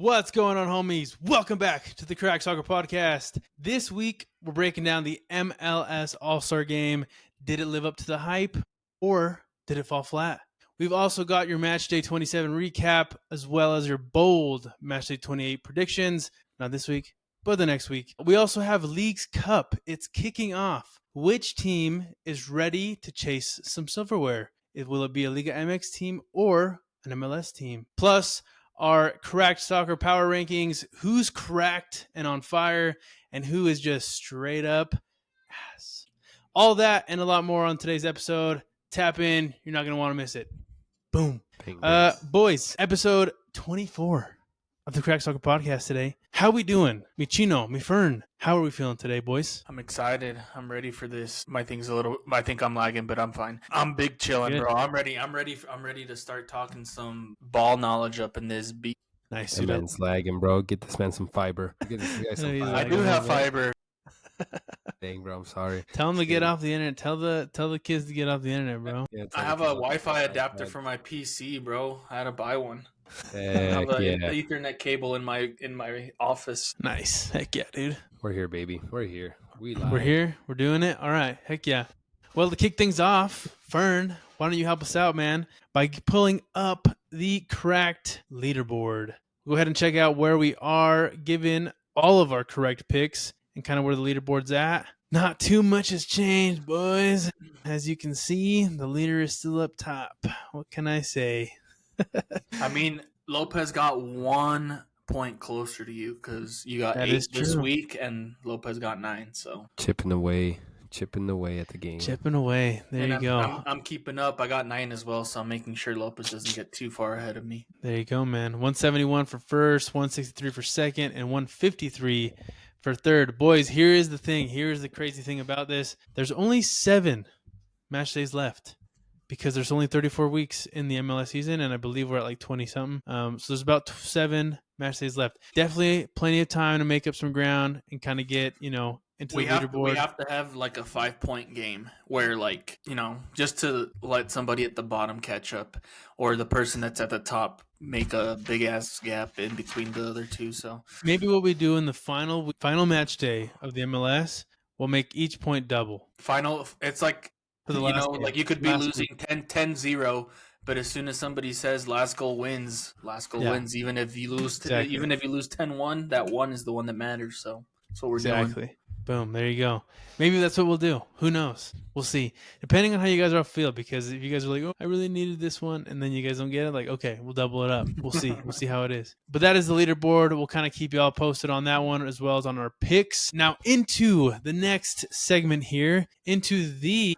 What's going on, homies? Welcome back to the Crack Soccer Podcast. This week, we're breaking down the MLS All-Star Game. Did it live up to the hype, or did it fall flat? We've also got your Matchday 27 recap, as well as your bold Matchday 28 predictions. Not this week, but the next week. We also have Leagues Cup. It's kicking off. Which team is ready to chase some silverware? Will it be a Liga MX team or an MLS team? Plus, our cracked soccer power rankings, who's cracked and on fire, and who is just straight up ass. All that and a lot more on today's episode. Tap in. You're not going to want to miss it. Boom. Boys, episode 24 of the Cracked Soccer Podcast today. How we doing? Me Chino, me Fern. How are we feeling today, boys? I'm excited. I'm ready for this. I think I'm lagging, but I'm fine. I'm big chilling, bro. I'm ready to start talking some ball knowledge up in this beat. Nice. That man's lagging, bro. Get this man some fiber. Get this guy some fiber. I do have fiber. Dang, bro. I'm sorry. Tell them to get off the internet. Tell the kids to get off the internet, bro. Yeah, I have a Wi-Fi adapter for my PC, bro. I had to buy one. I have Heck an yeah. Ethernet cable in my office. Nice. Heck yeah, dude. We're here, baby. We're here. We're here. We're doing it. All right. Heck yeah. Well, to kick things off, Fern, why don't you help us out, man, by pulling up the cracked leaderboard. Go ahead and check out where we are, given all of our correct picks and kind of where the leaderboard's at. Not too much has changed, boys. As you can see, the leader is still up top. What can I say? I mean, Lopez got 1 point closer to you because you got 8 this week, and Lopez got 9. So chipping away at the game. Chipping away. There you go. I'm keeping up. I got 9 as well, so I'm making sure Lopez doesn't get too far ahead of me. There you go, man. 171 for first, 163 for second, and 153 for third. Boys, here is the thing. Here is the crazy thing about this. There's only 7 match days left, because there's only 34 weeks in the MLS season, and I believe we're at like 20-something. So there's about 7 match days left. Definitely plenty of time to make up some ground and kind of get, into the leaderboard. We have to have like a 5-point game where, like, just to let somebody at the bottom catch up, or the person that's at the top make a big-ass gap in between the other two. So maybe what we do in the final match day of the MLS, we'll make each point double. It's like, like you could be losing 10-0, but as soon as somebody says last goal wins, wins. Even if you lose, even if you lose 10-1, that one is the one that matters. So that's what we're doing. Boom. There you go. Maybe that's what we'll do. Who knows? We'll see. Depending on how you guys all feel, because if you guys are like, oh, I really needed this one, and then you guys don't get it, like, okay, we'll double it up. We'll see. We'll see how it is. But that is the leaderboard. We'll kind of keep you all posted on that one, as well as on our picks. Now, into the next segment here, into the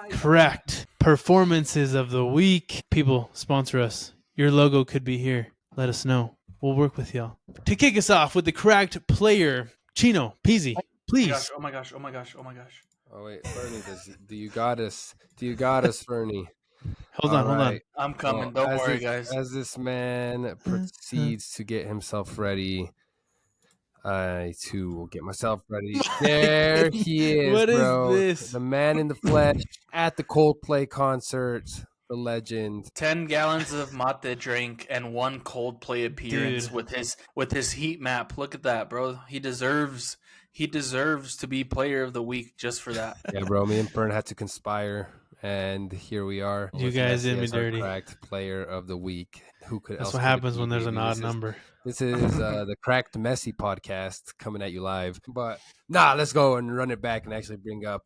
correct performances of the week. People, sponsor us. Your logo could be here. Let us know. We'll work with y'all. To kick us off with the cracked player, Chino, Peasy, please. Oh my gosh. Oh wait, Fernie, do you got us, Fernie? Hold on. I'm coming. Don't worry, guys. As this man proceeds to get himself ready, I too will get myself ready. There he is, What bro. is this? The man in the flesh at the Coldplay concert. The legend. 10 gallons of mate drink and 1 Coldplay appearance with his heat map. Look at that, bro. He deserves to be player of the week just for that. Yeah, bro. Me and Fern had to conspire, and here we are. You guys did me dirty. Cracked player of the week. Who could? That's what happens when there's an odd number. This is the Cracked Messi podcast coming at you live. But let's go and run it back and actually bring up.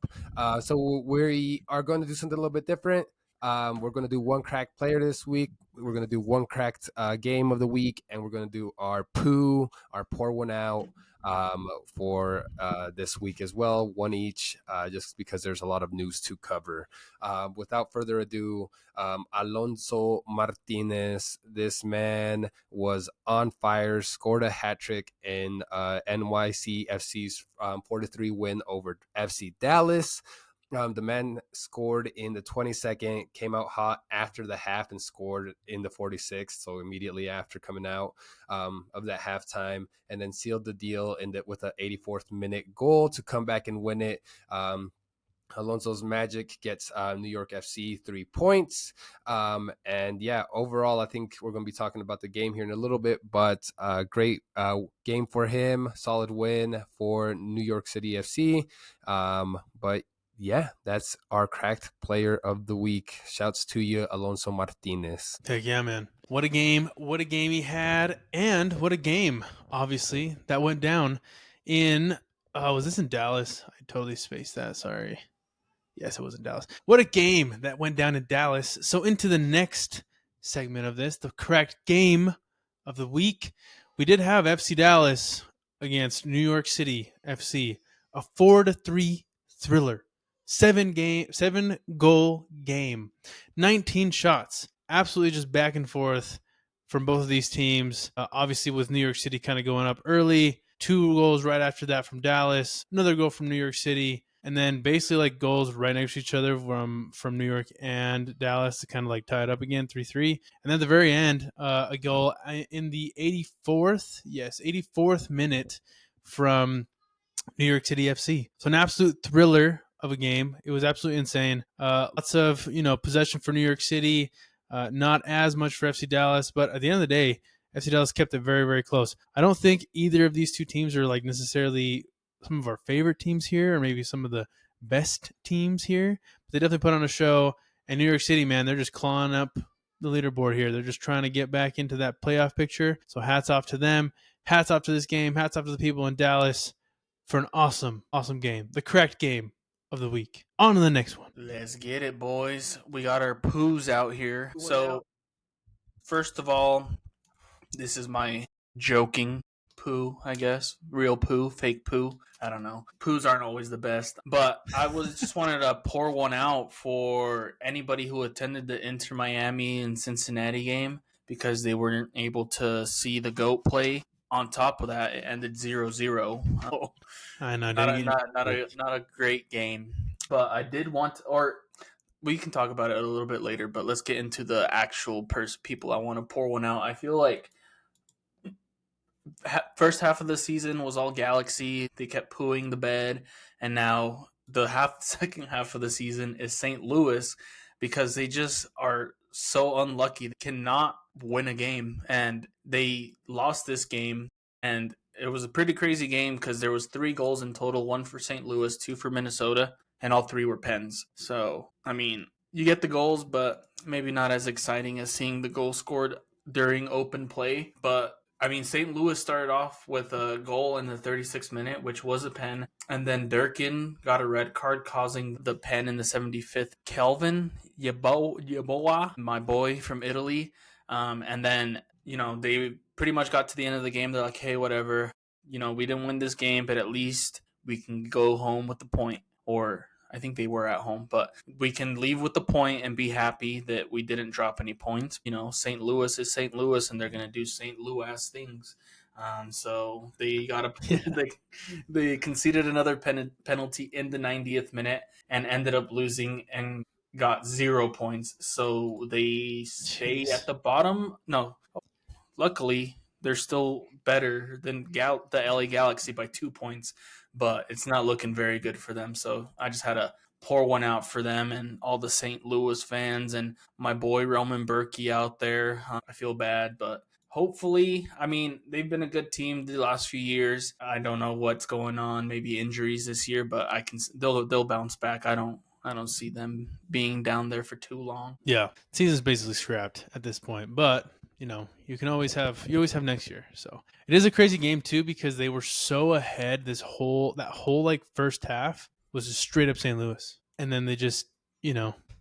So we are going to do something a little bit different. We're going to do 1 cracked player this week. We're going to do 1 cracked game of the week, and we're going to do our pour one out for this week as well, 1 each, just because there's a lot of news to cover. Without further ado, Alonso Martinez, this man was on fire, scored a hat trick in NYCFC's 4-3 win over FC Dallas. The man scored in the 22nd, came out hot after the half and scored in the 46th, so immediately after coming out of that halftime, and then sealed the deal with an 84th minute goal to come back and win it. Alonso's Magic gets New York FC 3 points. And yeah, overall, I think we're going to be talking about the game here in a little bit, but great game for him. Solid win for New York City FC. But yeah, that's our cracked player of the week. Shouts to you, Alonso Martinez. Heck yeah, man. What a game. What a game he had. And what a game, obviously, that went down in, was this in Dallas? I totally spaced that. Sorry. Yes, it was in Dallas. What a game that went down in Dallas. So into the next segment of this, the correct game of the week. We did have FC Dallas against New York City FC, a 4-3 thriller. 7-goal game, 19 shots, absolutely just back and forth from both of these teams. Obviously, with New York City kind of going up early, 2 goals right after that from Dallas, another goal from New York City, and then basically like goals right next to each other from New York and Dallas to kind of like tie it up again, 3-3. And then at the very end, a goal in the 84th minute from New York City FC. So an absolute thriller of a game. It was absolutely insane. Lots of possession for New York City, not as much for FC Dallas, but at the end of the day, FC Dallas kept it very, very close. I don't think either of these two teams are like necessarily some of our favorite teams here, or maybe some of the best teams here. But they definitely put on a show. And New York City, man, they're just clawing up the leaderboard here. They're just trying to get back into that playoff picture. So hats off to them. Hats off to this game. Hats off to the people in Dallas for an awesome, awesome game. The correct game of the week. On to the next one. Let's get it, boys. We got our poos out here. So, first of all, this is my joking poo, I guess. Real poo, fake poo. I don't know. Poos aren't always the best. But I just wanted to pour one out for anybody who attended the Inter Miami and Cincinnati game because they weren't able to see the GOAT play. On top of that, it ended 0-0. I know. Not a great game. But I did want, or we can talk about it a little bit later, but let's get into the actual people I want to pour one out. I feel like first half of the season was all Galaxy. They kept pooing the bed. And now the second half of the season is St. Louis because they just are so unlucky. They cannot win a game. And they lost this game. And it was a pretty crazy game because there was 3 goals in total, 1 for St. Louis, 2 for Minnesota, and all 3 were pens. So, I mean, you get the goals, but maybe not as exciting as seeing the goal scored during open play. But, I mean, St. Louis started off with a goal in the 36th minute, which was a pen. And then Durkin got a red card, causing the pen in the 75th. Kelvin Yeboah, my boy from Italy. And then, they pretty much got to the end of the game. They're like, hey, whatever. We didn't win this game, but at least we can go home with the point. Or I think they were at home, but we can leave with the point and be happy that we didn't drop any points. St. Louis is St. Louis, and they're going to do St. Louis things. So they they conceded another penalty in the 90th minute and ended up losing and got 0 points. So they stay at the bottom. No, luckily they're still better than the LA Galaxy by 2 points, but it's not looking very good for them. So I just had to pour one out for them and all the St. Louis fans and my boy Roman Berkey out there. I feel bad, but hopefully, I mean, they've been a good team the last few years. I don't know what's going on, maybe injuries this year, but they'll bounce back. I don't see them being down there for too long. Yeah, season's basically scrapped at this point, but you always have next year. So it is a crazy game too because they were so ahead. That whole like first half was just straight up St. Louis, and then they just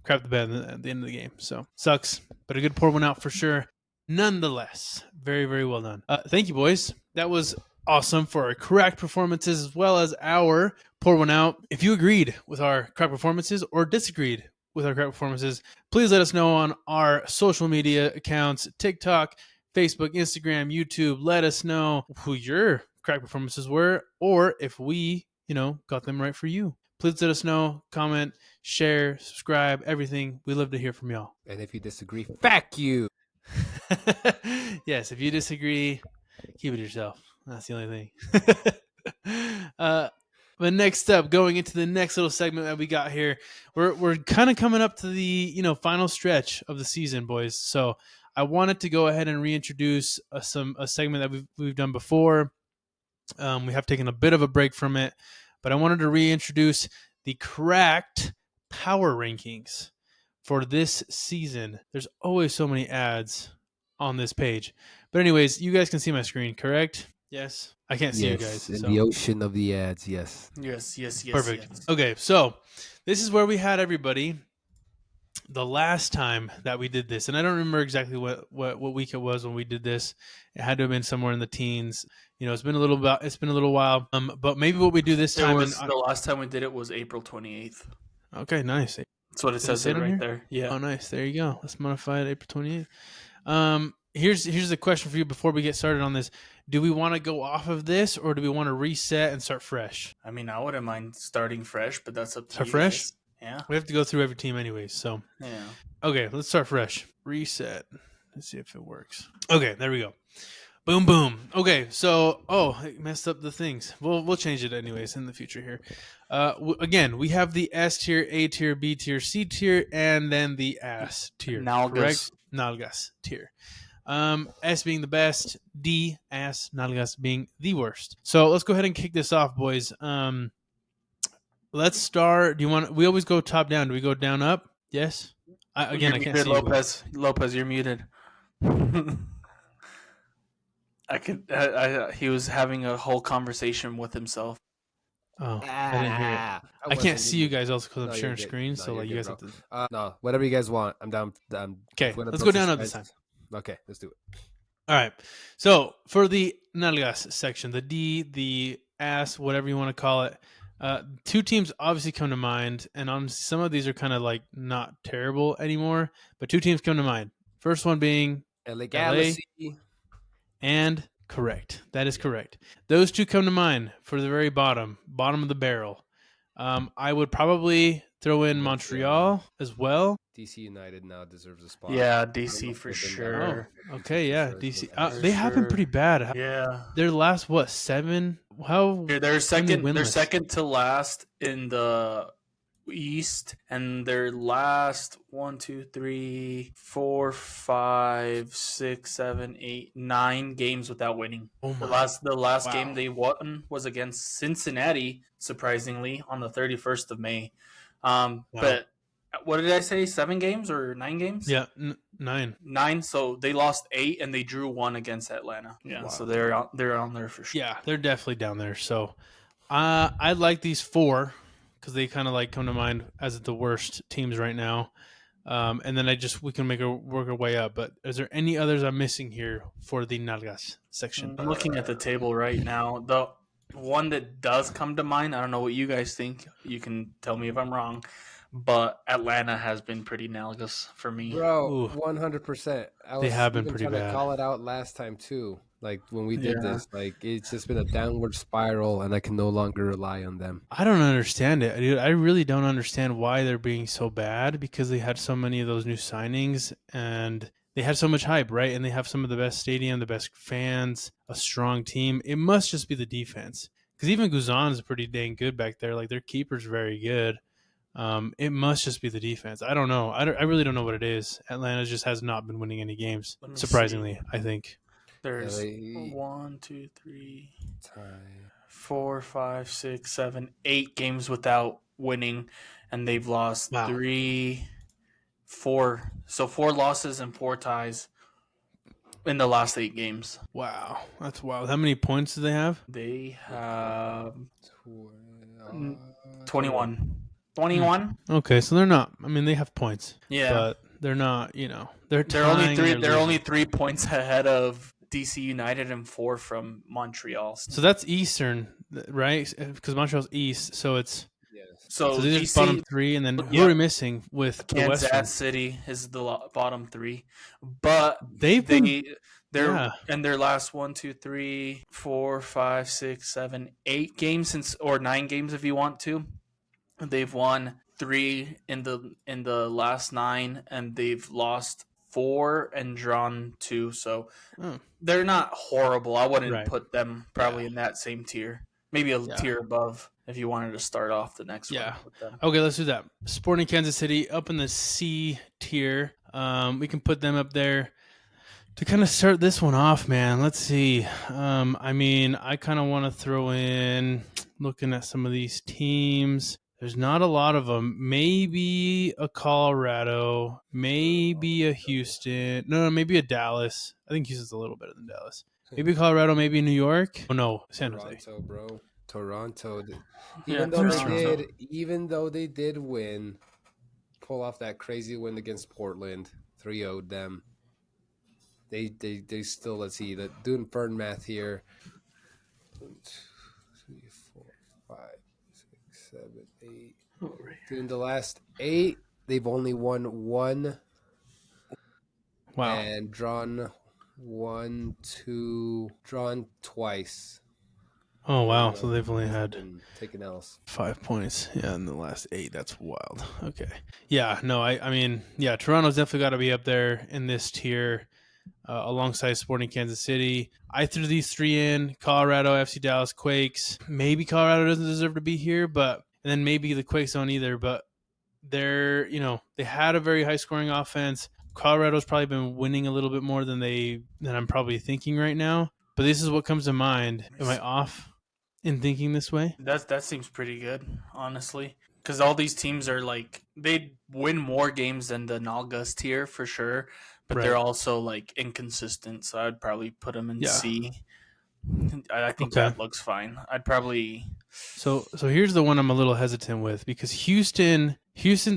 crap the bed at the end of the game. So sucks, but a good pour one out for sure. Nonetheless, very, very well done. Thank you, boys. That was awesome for our correct performances as well as our pour one out. If you agreed with our correct performances or disagreed with our correct performances, please let us know on our social media accounts, TikTok, Facebook, Instagram, YouTube. Let us know who your correct performances were or if we, got them right for you. Please let us know, comment, share, subscribe, everything. We love to hear from y'all. And if you disagree, fuck you. Yes, if you disagree, keep it yourself. That's the only thing. But next up, going into the next little segment that we got here, we're kind of coming up to the final stretch of the season, boys. So I wanted to go ahead and reintroduce a segment that we've done before. We have taken a bit of a break from it, but I wanted to reintroduce the cracked power rankings for this season. There's always so many ads on this page. But anyways, you guys can see my screen, correct? Yes. I can't see you guys. In the ocean of the ads, yes. Yes. Perfect. Yes. Okay, so this is where we had everybody the last time that we did this. And I don't remember exactly what week it was when we did this. It had to have been somewhere in the teens. It's been a little while. But maybe what we do this time. The last time we did it was April 28th. Okay, nice. That's what it says right there. Yeah. Oh, nice. There you go. Let's modify it April 28th. Here's the question for you before we get started on this. Do we want to go off of this, or do we want to reset and start fresh? I mean, I wouldn't mind starting fresh, but that's up to start you fresh. Guys. Yeah. We have to go through every team anyways, so. Yeah. Okay, let's start fresh. Reset. Let's see if it works. Okay, there we go. Boom, boom. Okay, so it messed up the things. We'll change it anyways in the future here. Again, we have the S tier, A tier, B tier, C tier, and then the AS tier. Correct? Nalgas tier. S being the best, D, AS, Nalgas being the worst. So let's go ahead and kick this off, boys. Let's start. We always go top down. Do we go down up? Yes. I can't see Lopez. Lopez, you're muted. He was having a whole conversation with himself. Oh, I didn't hear it. I can't see you guys also because I'm sharing screen. So you guys have to. No, whatever you guys want. I'm down. Okay, let's go down up this time. Okay, let's do it. All right. So for the Nalgas section, the D, the AS, whatever you want to call it, two teams obviously come to mind, and on some of these are kind of like not terrible anymore, but two teams come to mind. First one being LA Galaxy. And correct. That is correct. Those two come to mind for the very bottom of the barrel. I would probably throw in Montreal as well. DC United now deserves a spot. Yeah, DC for sure. Oh, okay, yeah, DC. They have been pretty bad. Yeah. Their last 7? They're second. They're second to last in the East, and their last 1, 2, 3, 4, 5, 6, 7, 8, 9 games without winning. The last game they won was against Cincinnati, surprisingly, on the 31st of May. But what did I say? 7 games or 9 games? Yeah, 9. 9. So they lost 8 and they drew 1 against Atlanta. Yeah, wow. So they're on there for sure. Yeah, they're definitely down there. So I like these 4. Because they kind of like come to mind as the worst teams right now, and then we can work our way up. But is there any others I'm missing here for the Nalgas section? I'm looking at the table right now. The one that does come to mind, I don't know what you guys think. You can tell me if I'm wrong, but Atlanta has been pretty Nalgas for me. Bro, 100%. They have been pretty bad. To call it out last time too. Like when we did this, it's just been a downward spiral, and I can no longer rely on them. I don't understand it, dude. I really don't understand why they're being so bad, because they had so many of those new signings and they had so much hype, right? And they have some of the best stadium, the best fans, a strong team. It must just be the defense, because even Guzan is pretty dang good back there. Like their keeper's very good. It must just be the defense. I don't know. I really don't know what it is. Atlanta just has not been winning any games, surprisingly, I think. There's 1, 2, 3, 4, 5, 6, 7, 8 games without winning, and they've lost 3, 4. So 4 losses and 4 ties in the last 8 games. Wow, that's wild. How many points do they have? They have 21. 21. Okay, so they're not. I mean, they have points. Yeah, but they're not. They're only 3 points ahead of DC United and 4 from Montreal. So that's Eastern, right? Because Montreal's East, so it's so these are bottom 3, and then who are we missing with Kansas the Western? City is the bottom 3, but they're in their last 1, 2, 3, 4, 5, 6, 7, 8 games or 9 games if you want to. They've won 3 in the last 9, and they've lost 4 and drawn 2. So they're not horrible. I wouldn't put them probably in that same tier. maybe a tier above if you wanted to start off the next one. With them. Okay, let's do that. Sporting Kansas City up in the C tier. We can put them up there. To kind of start this one off, man, let's see. I kind of want to throw in, looking at some of these teams, there's not a lot of them. Maybe a Colorado, maybe a Houston. No, maybe a Dallas. I think Houston's a little better than Dallas. Maybe Colorado, maybe New York. Oh, no, San Jose. Toronto, bro. Toronto. Even though they did win, pull off that crazy win against Portland, 3-0'd them. They still, let's see, doing Fern math here. 1, 2, 3, 4, 5, 6, 7, 8. During the last 8, they've only won 1. Wow. And drawn twice. Oh, wow. So they've only had taken L's. 5 points. Yeah, in the last 8. That's wild. Okay. Yeah, no, I mean, Toronto's definitely got to be up there in this tier. Alongside Sporting Kansas City. I threw these 3 in: Colorado, FC Dallas, Quakes. Maybe Colorado doesn't deserve to be here, and then maybe the Quakes don't either, but they had a very high scoring offense. Colorado's probably been winning a little bit more than I'm probably thinking right now, but this is what comes to mind. Am I off in thinking this way? That seems pretty good, honestly. Because all these teams are they win more games than the Nalgas tier for sure, but they're also inconsistent. So I'd probably put them in C. I think that looks fine. I'd probably. So here's the one I'm a little hesitant with, because Houston's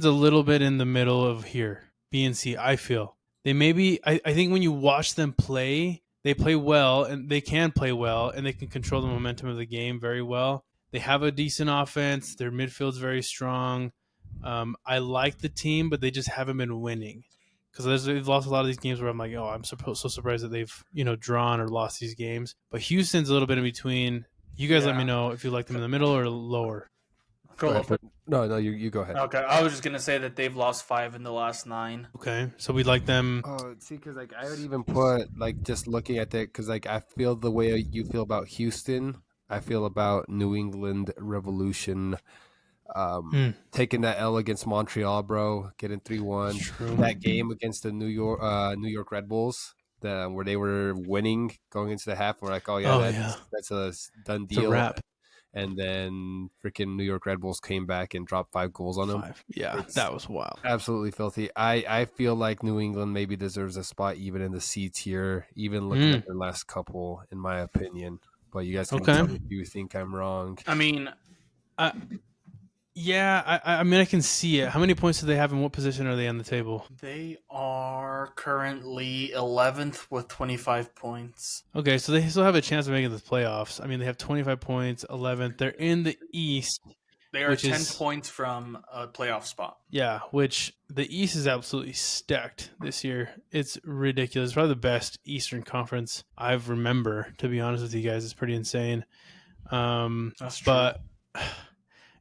a little bit in the middle of here, B and C. I feel they maybe. I think when you watch them play, they play well, and they can play well, and they can control the momentum of the game very well. They have a decent offense. Their midfield's very strong. I like the team, but they just haven't been winning, because they've lost a lot of these games where I'm like, I'm so surprised that they've drawn or lost these games. But Houston's a little bit in between. You guys let me know if you like them in the middle or lower. No, you go ahead. Okay, I was just gonna say that they've lost 5 in the last 9. Okay, so we'd like them. Oh, see, because I would even put just looking at it, because I feel the way you feel about Houston. I feel about New England Revolution taking that L against Montreal, bro, getting 3-1. That game against the New York Red Bulls, where they were winning going into the half, we're like, that's a done deal. It's a wrap. And then freaking New York Red Bulls came back and dropped 5 goals on them. Yeah, that was wild. Absolutely filthy. I feel like New England maybe deserves a spot even in the C tier, even looking at their last couple, in my opinion. But you guys can tell me if you think I'm wrong. I mean, I can see it. How many points do they have, and what position are they on the table? They are currently 11th with 25 points. Okay, so they still have a chance of making the playoffs. I mean, they have 25 points, 11th. They're in the East. They are 10 points from a playoff spot. Yeah, which the East is absolutely stacked this year. It's ridiculous. It's probably the best Eastern Conference I remember, to be honest with you guys. It's pretty insane. That's true. But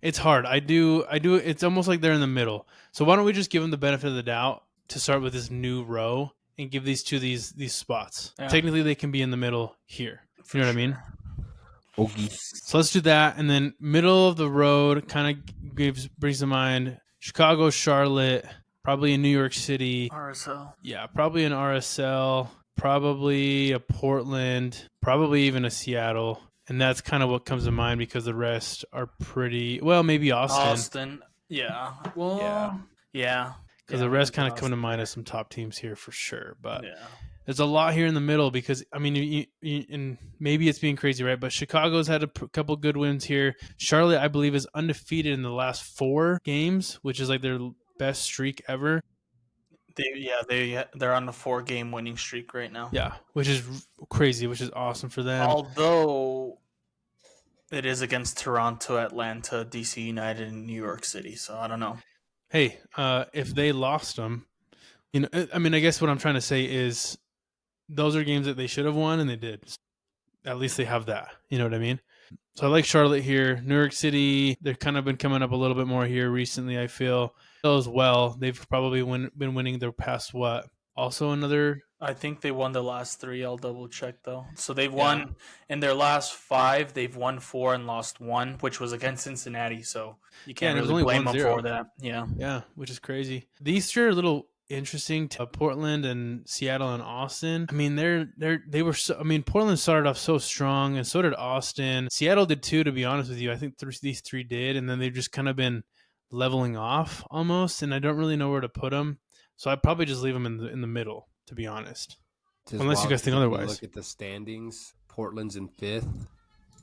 it's hard. I do. It's almost like they're in the middle. So why don't we just give them the benefit of the doubt to start with this new row and give these two these spots? Yeah. Technically, they can be in the middle here. You know what I mean? Okay. So let's do that, and then middle of the road kind of brings to mind Chicago, Charlotte, probably in New York City, RSL. Yeah, probably an RSL, probably a Portland, probably even a Seattle. And that's kind of what comes to mind, because the rest are pretty, well, maybe Austin. Yeah. Well, yeah. Because the rest kind of come to mind as some top teams here for sure. But there's a lot here in the middle, because, I mean, and maybe it's being crazy, right? But Chicago's had a couple good wins here. Charlotte, I believe, is undefeated in the last 4 games, which is like their best streak ever. They're on a 4-game winning streak right now. Yeah, which is crazy, which is awesome for them. Although it is against Toronto, Atlanta, DC United, and New York City, so I don't know. Hey, if they lost them, I mean, I guess what I'm trying to say is those are games that they should have won, and they did. At least they have that. You know what I mean? So I like Charlotte here. New York City, they've kind of been coming up a little bit more here recently, I feel. As well, they've probably been winning their past, also another. I think they won the last 3. I'll double check though. So they've won in their last 5. They've won 4 and lost 1, which was against Cincinnati. So you can't really blame them for that. Yeah, which is crazy. These two are a little interesting. Portland and Seattle and Austin. I mean, they were. So, I mean, Portland started off so strong, and so did Austin. Seattle did too. To be honest with you, I think these 3 did, and then they've just kind of been leveling off almost. And I don't really know where to put them, so I'd probably just leave them in the middle. To be honest, unless you guys think otherwise. Look at the standings. Portland's in 5th,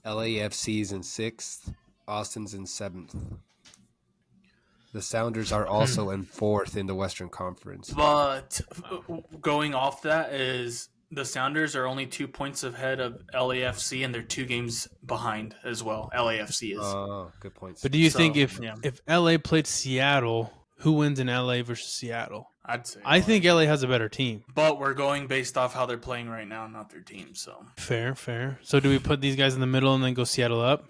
LAFC's in 6th, Austin's in 7th. The Sounders are also in 4th in the Western Conference. But going off that is the Sounders are only 2 points ahead of LAFC, and they're 2 games behind as well. LAFC is. Oh, good points. But do you think if LA played Seattle, who wins in LA versus Seattle? I'd say I think LA has a better team. But we're going based off how they're playing right now, not their team. So fair. So do we put these guys in the middle and then go Seattle up?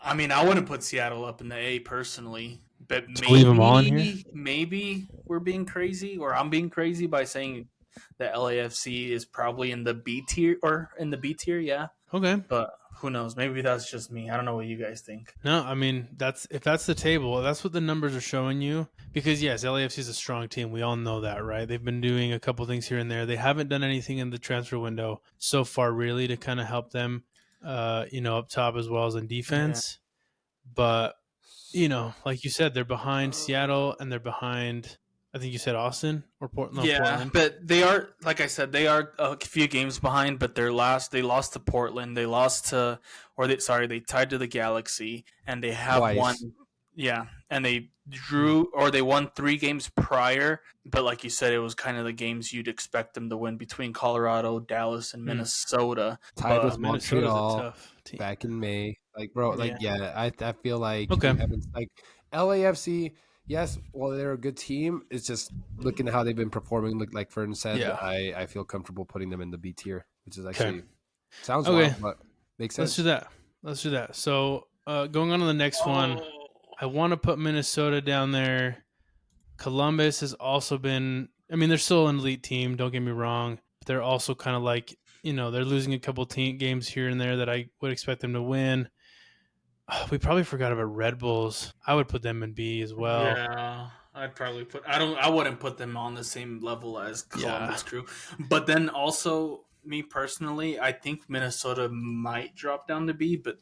I mean, I wouldn't put Seattle up in the A personally, but maybe leave them on here? Maybe we're being crazy, or I'm being crazy by saying that LAFC is probably in the B tier yeah. Okay. But who knows? Maybe that's just me. I don't know what you guys think. No, I mean, if that's the table, that's what the numbers are showing you. Because yes, LAFC is a strong team. We all know that, right? They've been doing a couple things here and there. They haven't done anything in the transfer window so far, really, to kind of help them, up top as well as in defense. Yeah. But like you said, they're behind Seattle and they're behind. I think you said Austin or Portland. Yeah, Portland. But they are, like I said, they are a few games behind. But they lost to Portland. They tied to the Galaxy, and they have won. Yeah, and they they won 3 games prior. But like you said, it was kind of the games you'd expect them to win between Colorado, Dallas, and Minnesota. Tied with Montreal back in May. Like, bro, I feel like LAFC. Yes, well, they're a good team. It's just looking at how they've been performing. Like Fern said, I feel comfortable putting them in the B tier, which is actually sounds wild, but makes sense. Let's do that. So going on to the next one, I want to put Minnesota down there. Columbus has also been. I mean, they're still an elite team. Don't get me wrong. But they're also kind of like they're losing a couple games here and there that I would expect them to win. We probably forgot about Red Bulls. I would put them in B as well. Yeah, I'd probably I wouldn't put them on the same level as Columbus Crew. But then also, me personally, I think Minnesota might drop down to B, but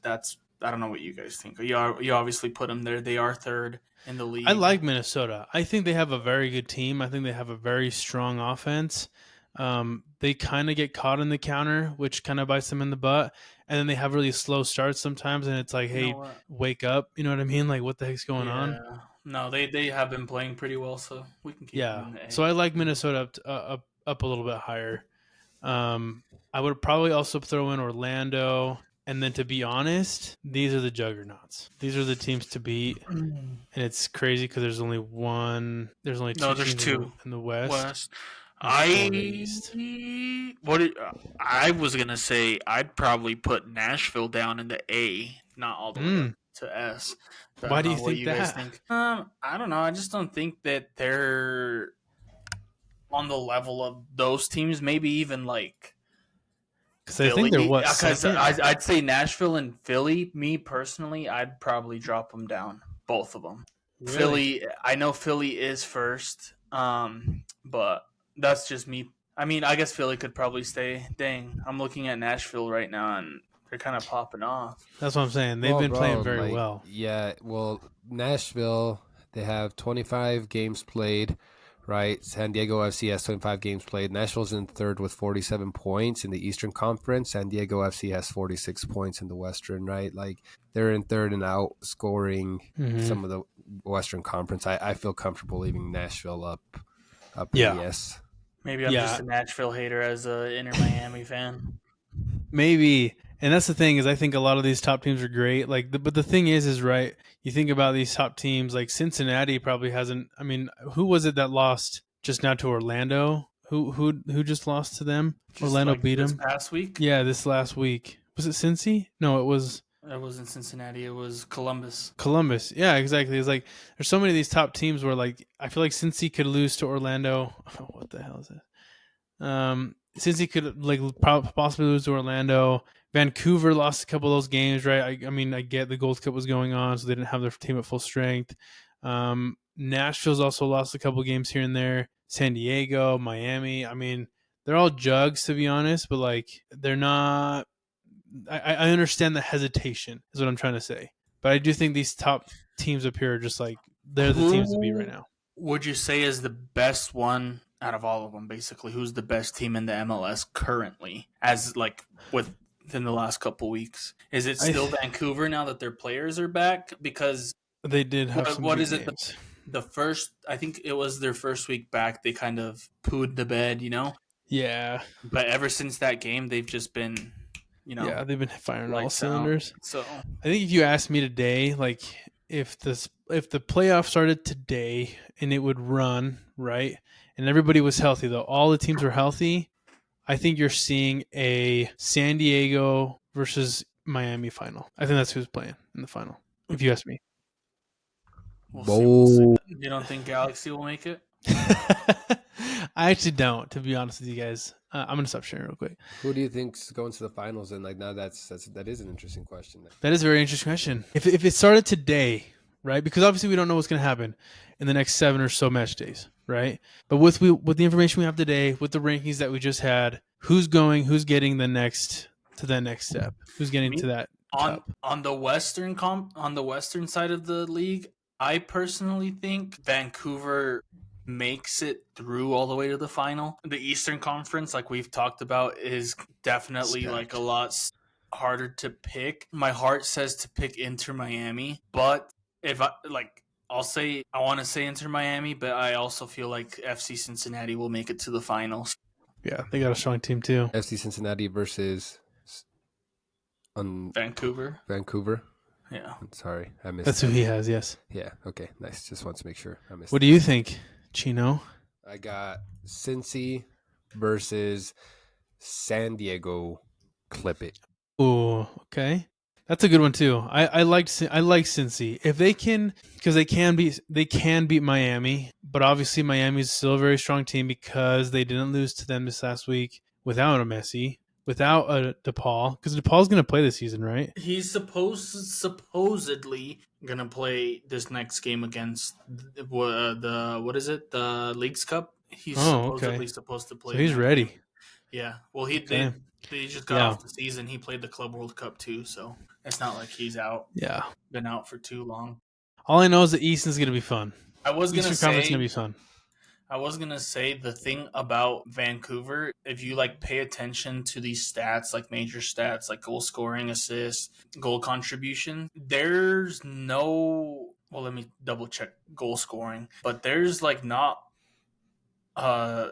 I don't know what you guys think. You obviously put them there. They are 3rd in the league. I like Minnesota. I think they have a very good team. I think they have a very strong offense. They kind of get caught in the counter, which kind of bites them in the butt. And then they have really slow starts sometimes, and it's like, hey, wake up. You know what I mean? Like, what the heck's going on? No, they have been playing pretty well, so we can keep them in the A. So I like Minnesota up a little bit higher. I would probably also throw in Orlando. And then, to be honest, these are the juggernauts. These are the teams to beat. And it's crazy because there's only 2 teams in the West. I was gonna say I'd probably put Nashville down in the A, not all the way up to S. Why do you think that? I don't know. I just don't think that they're on the level of those teams. Maybe even like because I think they're what? Because I'd say Nashville and Philly. Me personally, I'd probably drop them down, both of them. Really? Philly, I know Philly is first, but. That's just me. I mean, I guess Philly could probably stay. Dang, I'm looking at Nashville right now, and they're kind of popping off. That's what I'm saying. They've been playing very well. Yeah, well, Nashville, they have 25 games played, right? San Diego FC has 25 games played. Nashville's in 3rd with 47 points in the Eastern Conference. San Diego FC has 46 points in the Western, right? Like, they're in 3rd and outscoring some of the Western Conference. I feel comfortable leaving Nashville up yes. Maybe I'm just a Nashville hater as an Inter Miami fan. Maybe. And that's the thing is I think a lot of these top teams are great. But the thing is right, you think about these top teams, like Cincinnati probably hasn't – I mean, who was it that lost just now to Orlando? Who just lost to them? Orlando beat them? This past week? Yeah, this last week. Was it Cincy? No, it was It wasn't Cincinnati. It was Columbus. Columbus. Yeah, exactly. It's like there's so many of these top teams where like I feel like Cincy could lose to Orlando. Oh, what the hell is it? Cincy could like possibly lose to Orlando. Vancouver lost a couple of those games, right? I mean, I get the Gold Cup was going on, so they didn't have their team at full strength. Nashville's also lost a couple of games here and there. San Diego, Miami. I mean, they're all jugs to be honest, but like they're not. I understand the hesitation is what I'm trying to say, but I do think these top teams up here are just like they're the teams to beat right now. Would you say is the best one out of all of them? Basically, who's the best team in the MLS currently, as like within the last couple weeks? Is it still Vancouver now that their players are back? Because they did have some what good is it? games. The first, I think it was their first week back. They kind of pooed the bed, you know. Yeah, but ever since that game, they've just been. Yeah, they've been firing all out. cylinders. So I think if you asked me today, like if the playoff started today and it would run right, and everybody was healthy though, all the teams were healthy, I think you're seeing a San Diego versus Miami final. I think that's who's playing in the final. If you ask me, we'll see. You don't think Galaxy will make it? I actually don't, to be honest with you guys. I'm gonna stop sharing real quick. Who do you think's going to the finals? And like now, that is an interesting question. That is a very interesting question. If it started today, right? Because obviously we don't know what's gonna happen in the next 7 or so match days, right? But with the information we have today, with the rankings that we just had, who's getting the next step? Who's getting to that cup? On the western side of the league, I personally think Vancouver makes it through all the way to the final. The Eastern Conference, like we've talked about, is definitely like a lot harder to pick. My heart says to pick Inter Miami, but if I'll say I want to say Inter Miami, but I also feel like FC Cincinnati will make it to the finals. Yeah, they got a strong team too. FC Cincinnati versus Vancouver. Yeah. I'm sorry, I missed. That's who he has. Yes. Yeah. Okay. Nice. Just want to make sure I missed. What do you think, Chino? I got Cincy versus San Diego. Clip it. Oh, okay. That's a good one too. I like Cincy if they can, because they can beat Miami, but obviously Miami's still a very strong team because they didn't lose to them this last week without a Messi, without a DePaul, because DePaul's going to play this season, right? He's supposedly going to play this next game against the Leagues Cup. He's supposedly supposed to play. So he's ready. Yeah. Well, he just got off the season. He played the Club World Cup too, so it's not like he's out. Yeah. Been out for too long. All I know is the East is going to be fun. I was going to say Conference is going to be fun. I was going to say the thing about Vancouver, if you like pay attention to these stats, like major stats, like goal scoring, assists, goal contribution, there's no, well, let me double check goal scoring, but there's like not a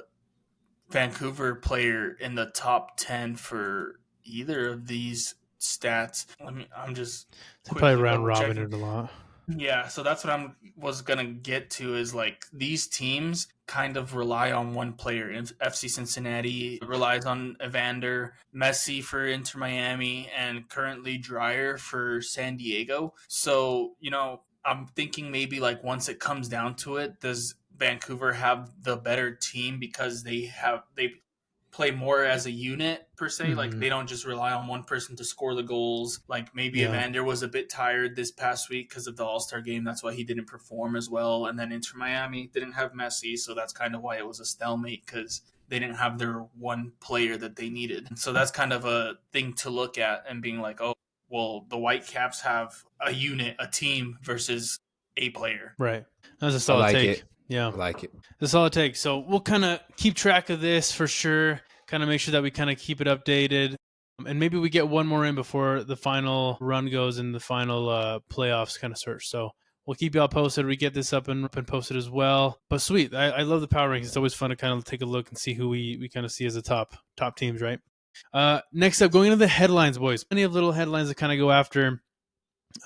Vancouver player in the top 10 for either of these stats. I'm just probably round robin it a lot. Yeah, so that's what I was going to get to is like these teams kind of rely on one player. FC Cincinnati relies on Evander, Messi for Inter Miami, and currently Dreyer for San Diego. So, I'm thinking maybe like once it comes down to it, does Vancouver have the better team because they play more as a unit per se. Mm-hmm. Like they don't just rely on one person to score the goals. Like maybe Evander was a bit tired this past week because of the All-Star game. That's why he didn't perform as well. And then Inter Miami didn't have Messi. So that's kind of why it was a stalemate because they didn't have their one player that they needed. And so that's kind of a thing to look at and being like, oh, well, the Whitecaps have a unit, a team versus a player. Right. That's a solid take. Yeah. I like it. That's all it takes. So we'll kind of keep track of this for sure, kind of make sure that we kind of keep it updated. And maybe we get one more in before the final run goes and the final playoffs kind of start. So we'll keep y'all posted. We get this up and posted as well. But sweet. I love the power rankings. It's always fun to kind of take a look and see who we kind of see as the top teams, right? Next up, going into the headlines, boys. Plenty of little headlines to kind of go after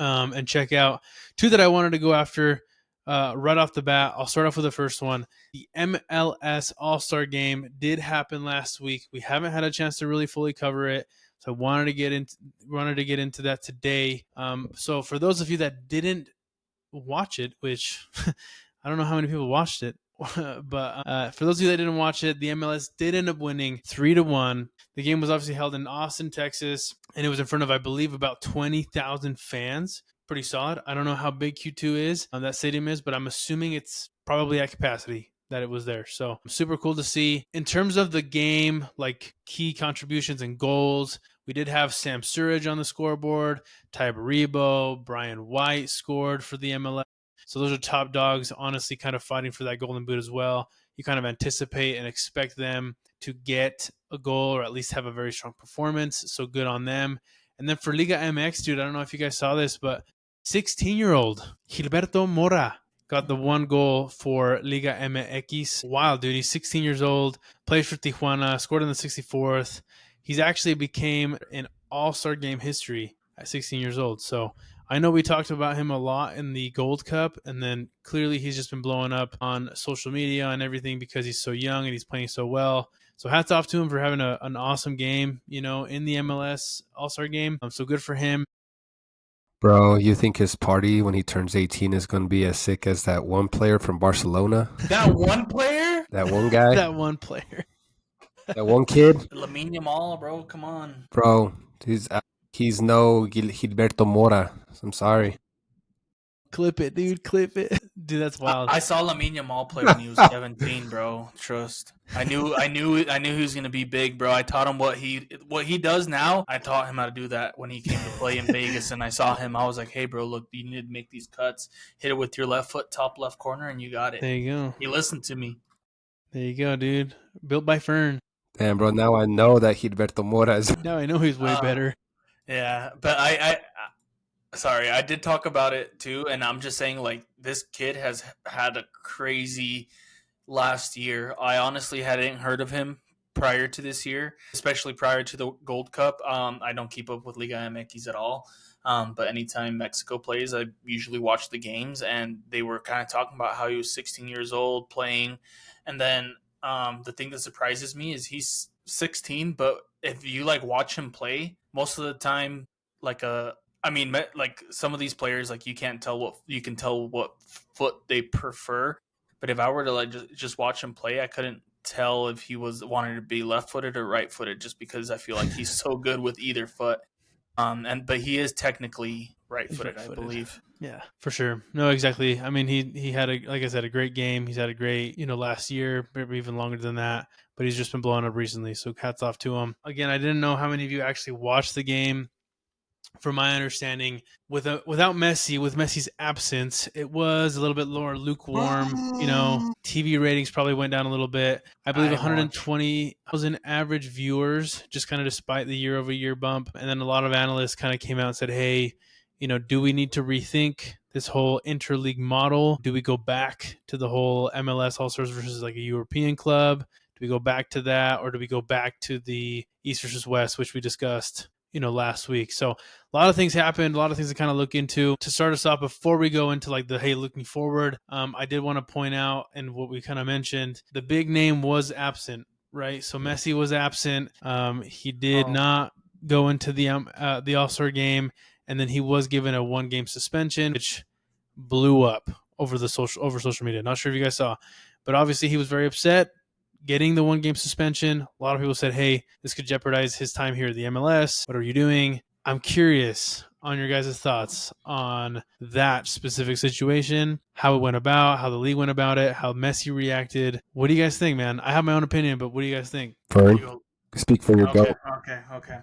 and check out. Two that I wanted to go after. Right off the bat, I'll start off with the first one. The MLS All-Star Game did happen last week. We haven't had a chance to really fully cover it, So I wanted to get into that today. So for those of you that didn't watch it, which I don't know how many people watched it, but for those of you that didn't watch it, the MLS did end up winning 3-1. The game was obviously held in Austin, Texas, and it was in front of, I believe, about 20,000 fans. Pretty solid. I don't know how big Q2 is, that stadium is, but I'm assuming it's probably at capacity that it was there. So super cool to see. In terms of the game, like key contributions and goals, we did have Sam Sturridge on the scoreboard, Ty Baribo, Brian White scored for the MLS. So those are top dogs, honestly, kind of fighting for that golden boot as well. You kind of anticipate and expect them to get a goal or at least have a very strong performance. So good on them. And then for Liga MX, dude, I don't know if you guys saw this, but 16-year-old Gilberto Mora got the one goal for Liga MX. Wow, dude, he's 16 years old, plays for Tijuana, scored in the 64th. He's actually became an all-star game history at 16 years old. So I know we talked about him a lot in the Gold Cup, and then clearly he's just been blowing up on social media and everything because he's so young and he's playing so well. So hats off to him for having an awesome game, in the MLS All-Star game. So good for him. Bro, you think his party when he turns 18 is going to be as sick as that one player from Barcelona? That one player? That one guy? That one player. That one kid? Lamine Yamal, bro, come on. Bro, he's no Gilberto Mora. I'm sorry. Clip it, dude. Clip it. Dude, that's wild. I saw Lamine Yamal play when he was 17, bro. Trust. I knew he was gonna be big, bro. I taught him what he does now. I taught him how to do that when he came to play in Vegas, and I saw him. I was like, hey, bro, look, you need to make these cuts. Hit it with your left foot, top left corner, and you got it. There you go. He listened to me. There you go, dude. Built by Fern. Damn, bro, now I know that Gilberto Mora is... Now I know he's way better. Yeah, but I sorry, I did talk about it too, and I'm just saying, like, this kid has had a crazy last year. I honestly hadn't heard of him prior to this year, especially prior to the Gold Cup. I don't keep up with Liga MX at all, but anytime Mexico plays, I usually watch the games, and they were kind of talking about how he was 16 years old playing, and then the thing that surprises me is he's 16, but if you like watch him play, most of the time, like some of these players, like you can tell what foot they prefer. But if I were to like just watch him play, I couldn't tell if he was wanting to be left-footed or right-footed, just because I feel like he's so good with either foot. But he is technically right-footed, I believe. Yeah, for sure. No, exactly. I mean, he had like I said, a great game. He's had a great, last year, maybe even longer than that. But he's just been blowing up recently. So hats off to him. Again, I didn't know how many of you actually watched the game. From my understanding, without Messi, with Messi's absence, it was a little bit more lukewarm. TV ratings probably went down a little bit. I believe 120,000 average viewers, just kind of despite the year-over-year bump. And then a lot of analysts kind of came out and said, hey, do we need to rethink this whole interleague model? Do we go back to the whole MLS All-Stars versus like a European club? Do we go back to that, or do we go back to the East versus West, which we discussed last week? So a lot of things happened, a lot of things to kind of look into. To start us off, before we go into like looking forward, I did want to point out, and what we kind of mentioned, the big name was absent, right? So Messi was absent. He did not go into the All-Star game, and then he was given a 1-game suspension, which blew up over social media. Not sure if you guys saw, but obviously he was very upset getting the 1-game suspension. A lot of people said, hey, this could jeopardize his time here at the MLS. What are you doing? I'm curious on your guys' thoughts on that specific situation, how it went about, how the league went about it, how Messi reacted. What do you guys think, man? I have my own opinion, but what do you guys think? Fern, speak for your goat. Okay.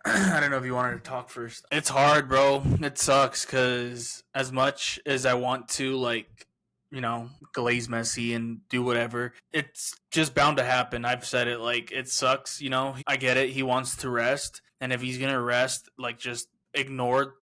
I don't know if you wanted to talk first. It's hard, bro. It sucks because as much as I want to, glaze Messi and do whatever, it's just bound to happen. I've said it, like, it sucks, I get it. He wants to rest, and if he's going to rest, like, just ignore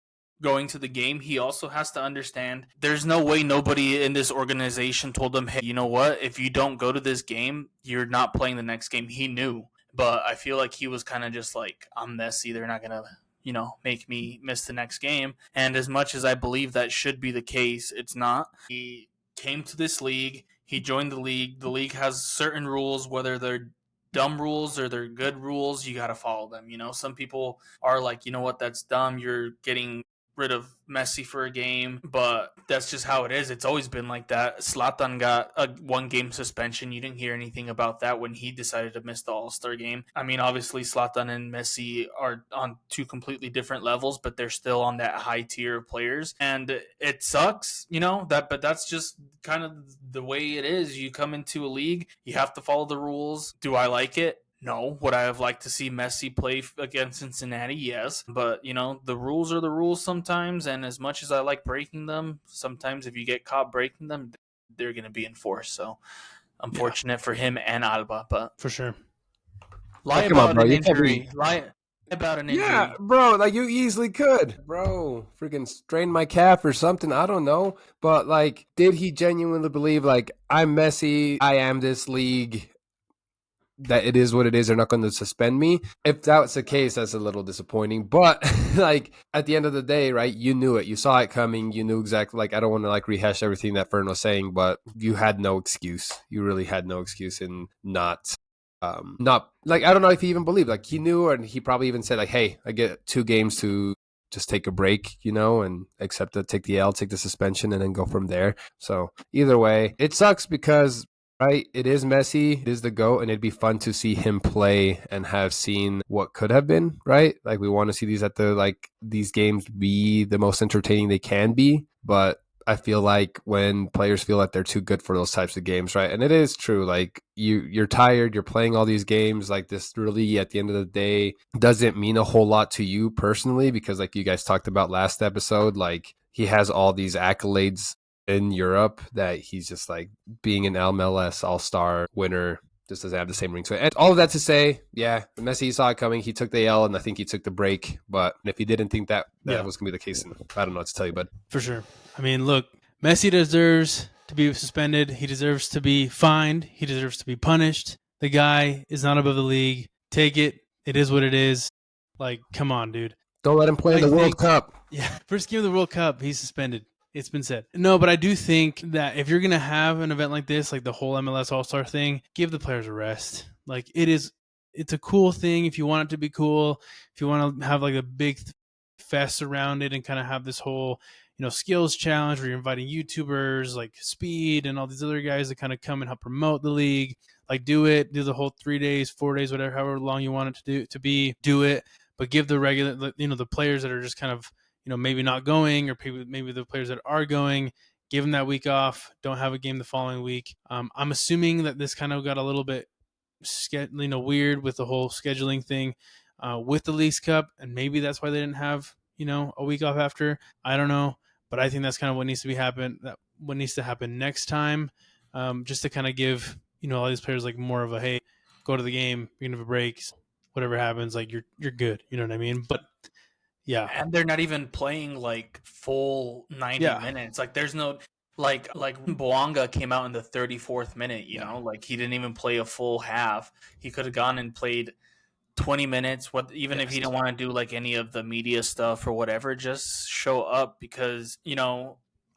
going to the game, he also has to understand there's no way nobody in this organization told him, hey, you know what? If you don't go to this game, you're not playing the next game. He knew, but I feel like he was kind of just like, I'm Messi. They're not going to make me miss the next game. And as much as I believe that should be the case, it's not. He came to this league. He joined the league. The league has certain rules, whether they're dumb rules or they're good rules, you got to follow them. Some people are like, you know what, that's dumb. You're getting rid of Messi for a game, but that's just how it is. It's always been like that. Zlatan got a 1-game suspension. You didn't hear anything about that when he decided to miss the All-Star game. I mean, obviously Zlatan and Messi are on 2 completely different levels, but they're still on that high tier of players. And it sucks, but that's just kind of the way it is. You come into a league, you have to follow the rules. Do I like it? No. Would I have liked to see Messi play against Cincinnati? Yes. But, the rules are the rules sometimes. And as much as I like breaking them, sometimes if you get caught breaking them, they're going to be enforced. So, unfortunate for him and Alba. But for sure. Lie about an injury. Lie about an injury. Yeah, bro, like you easily could. Bro, freaking strained my calf or something. I don't know. But, like, did he genuinely believe, like, I'm Messi, I am this league, that it is what it is, they're not going to suspend me? If that's the case, that's a little disappointing. But like at the end of the day, right, you knew it, you saw it coming, you knew exactly. Like, I don't want to like rehash everything that Fern was saying, but you had no excuse. You really had no excuse in not like, I don't know if he even believed, like he knew, and he probably even said like, hey, I get 2 games to just take a break, and accept it, take the L, take the suspension, and then go from there. So either way, it sucks because, right, it is Messi, it is the GOAT, and it'd be fun to see him play and have seen what could have been, right? Like, we want to see these games be the most entertaining they can be, but I feel like when players feel like they're too good for those types of games, right? And it is true, like you're tired, you're playing all these games, like this really at the end of the day doesn't mean a whole lot to you personally, because like you guys talked about last episode, like he has all these accolades in Europe that he's just like being an MLS All-Star winner just doesn't have the same ring to it. And all of that to say, yeah, Messi saw it coming. He took the L, and I think he took the break. But if he didn't think that was going to be the case, then I don't know what to tell you, bud. For sure. I mean, look, Messi deserves to be suspended. He deserves to be fined. He deserves to be punished. The guy is not above the league. Take it. It is what it is. Like, come on, dude. Don't let him play in the World Cup. Yeah, first game of the World Cup, he's suspended. It's been said. No, but I do think that if you're going to have an event like this, like the whole MLS All-Star thing, give the players a rest. Like, it's a cool thing if you want it to be cool. If you want to have like a big fest around it and kind of have this whole, skills challenge where you're inviting YouTubers like Speed and all these other guys to kind of come and help promote the league. Like, do the whole 3 days, 4 days, whatever, however long you want it to be, do it. But give the regular, the players that are just kind of, maybe not going, or maybe the players that are going, give them that week off. Don't have a game the following week. I'm assuming that this kind of got a little bit, weird with the whole scheduling thing with the Leagues Cup, and maybe that's why they didn't have, a week off after. I don't know, but I think that's kind of what needs to happen next time, just to kind of give all these players like more of a, hey, go to the game, you're gonna have a break, whatever happens, like you're good. You know what I mean? But yeah, and they're not even playing like full 90 minutes. Like, there's no like Boanga came out in the 34th minute. Like he didn't even play a full half. He could have gone and played 20 minutes. Even if he didn't want to do like any of the media stuff or whatever, just show up because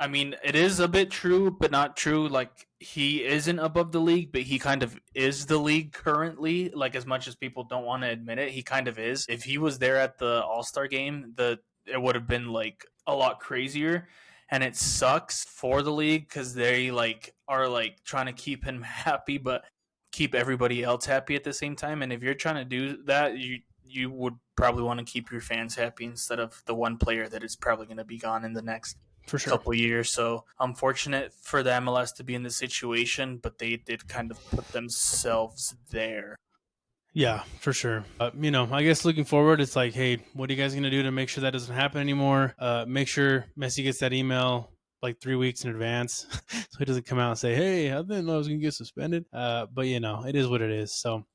I mean, it is a bit true, but not true. Like, he isn't above the league, but he kind of is the league currently. Like, as much as people don't want to admit it, he kind of is. If he was there at the All-Star game, it would have been like a lot crazier. And it sucks for the league because they like are like trying to keep him happy, but keep everybody else happy at the same time. And if you're trying to do that, you would probably want to keep your fans happy instead of the one player that is probably going to be gone in the next couple years. So unfortunate for the MLS to be in this situation, but they did kind of put themselves there. Yeah, for sure. I guess looking forward, it's like, hey, what are you guys going to do to make sure that doesn't happen anymore? Make sure Messi gets that email like 3 weeks in advance so he doesn't come out and say, hey, I didn't know I was going to get suspended. But it is what it is. So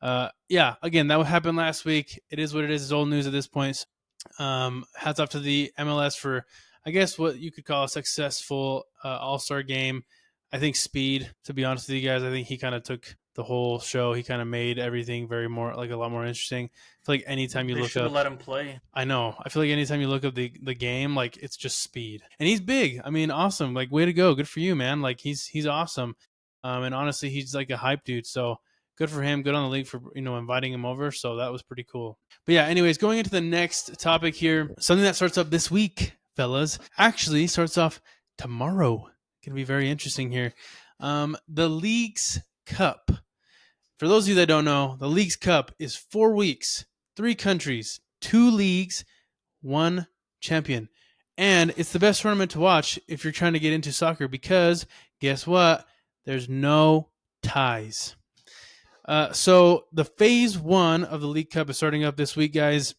again, that happened last week. It is what it is. It's old news at this point. Hats off to the MLS for, I guess, what you could call a successful All-Star game. I think Speed, to be honest with you guys, I think he kind of took the whole show. He kind of made everything a lot more interesting. I feel like anytime you look up, let him play. I know. I feel like anytime you look up the game, like it's just Speed, and he's big. I mean, awesome. Like, way to go. Good for you, man. Like he's awesome. And honestly, he's like a hype dude. So good for him. Good on the league for, inviting him over. So that was pretty cool. But yeah, anyways, going into the next topic here, something that starts up this week, fellas, actually starts off tomorrow. Going to be very interesting here. The League's Cup. For those of you that don't know, the League's Cup is 4 weeks, 3 countries, 2 leagues, 1 champion. And it's the best tournament to watch if you're trying to get into soccer because guess what? There's no ties. So the phase 1 of the League Cup is starting up this week, guys.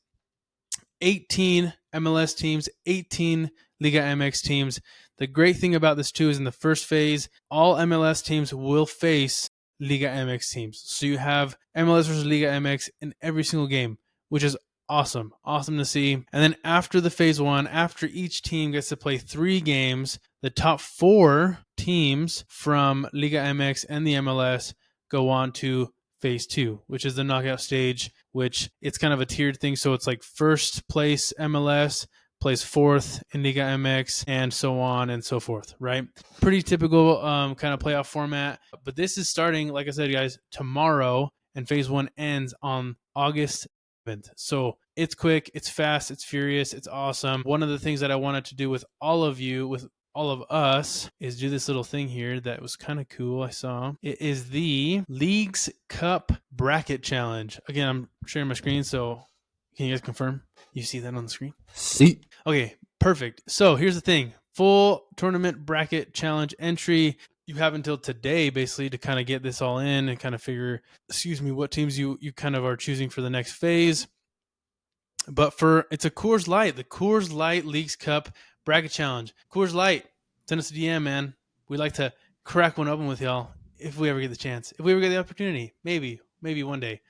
18 MLS teams, 18 Liga MX teams. The great thing about this too is in the first phase, all MLS teams will face Liga MX teams. So you have MLS versus Liga MX in every single game, which is awesome. Awesome to see. And then after the phase 1, after each team gets to play 3 games, the top 4 teams from Liga MX and the MLS go on to phase 2, which is the knockout stage, which it's kind of a tiered thing. So it's like first place MLS plays 4th in Liga MX and so on and so forth, right? Pretty typical kind of playoff format. But this is starting, like I said, guys, tomorrow, and phase 1 ends on August 7th. So it's quick, it's fast, it's furious, it's awesome. One of the things that I wanted to do with all of you, with all of us, is do this little thing here that was kind of cool. I saw it is the League's Cup Bracket Challenge. Again, I'm sharing my screen, so can you guys confirm you see that on the screen? See. Okay, perfect. So here's the thing. Full tournament bracket challenge entry. You have until today, basically, to kind of get this all in and kind of figure, what teams you kind of are choosing for the next phase. But it's a Coors Light, the Coors Light League's Cup Bracket Challenge. Coors Light, send us a DM, man. We'd like to crack one open with y'all if we ever get the chance. If we ever get the opportunity. Maybe one day.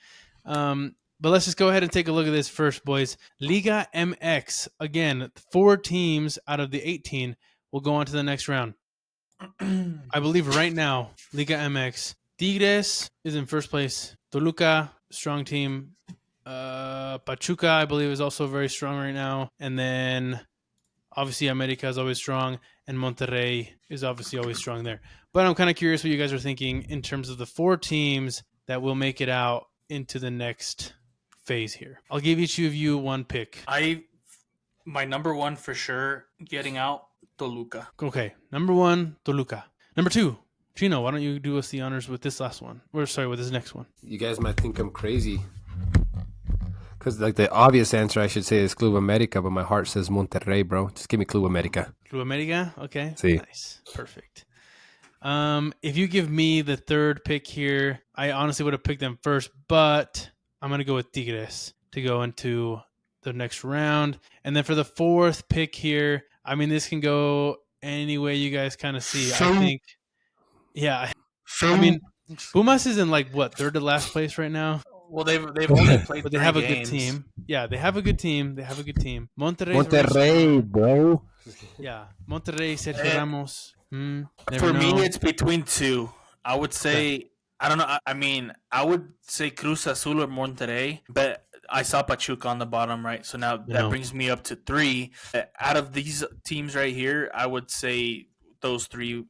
But let's just go ahead and take a look at this first, boys. Liga MX. Again, 4 teams out of the 18 will go on to the next round. I believe right now, Liga MX, Tigres is in first place. Toluca, strong team. Pachuca, I believe, is also very strong right now. And then, obviously, America is always strong. And Monterrey is obviously always strong there. But I'm kind of curious what you guys are thinking in terms of the 4 teams that will make it out into the next phase here. I'll give each of you one pick. My number 1 for sure getting out, Toluca. Okay, number 1, Toluca. Number 2, Chino, why don't you do us the honors with this last one? With this next one. You guys might think I'm crazy. Because the obvious answer I should say is Club America, but my heart says Monterrey, bro. Just give me Club America. Club America? Okay. See. Nice. Perfect. If you give me the 3rd pick here, I honestly would have picked them first, but I'm going to go with Tigres to go into the next round. And then for the 4th pick here, I mean, this can go any way you guys kind of see. I think, yeah. I mean, Pumas is in 3rd to last place right now. Well, they've only played but they have games. A good team. Yeah, they have a good team. Monterrey, bro. Yeah, Monterrey, Sergio Ramos. For me, it's between 2. I would say, I don't know. I mean, I would say Cruz Azul or Monterrey, but I saw Pachuca on the bottom, right? So now that brings me up to 3. Out of these teams right here, I would say those 3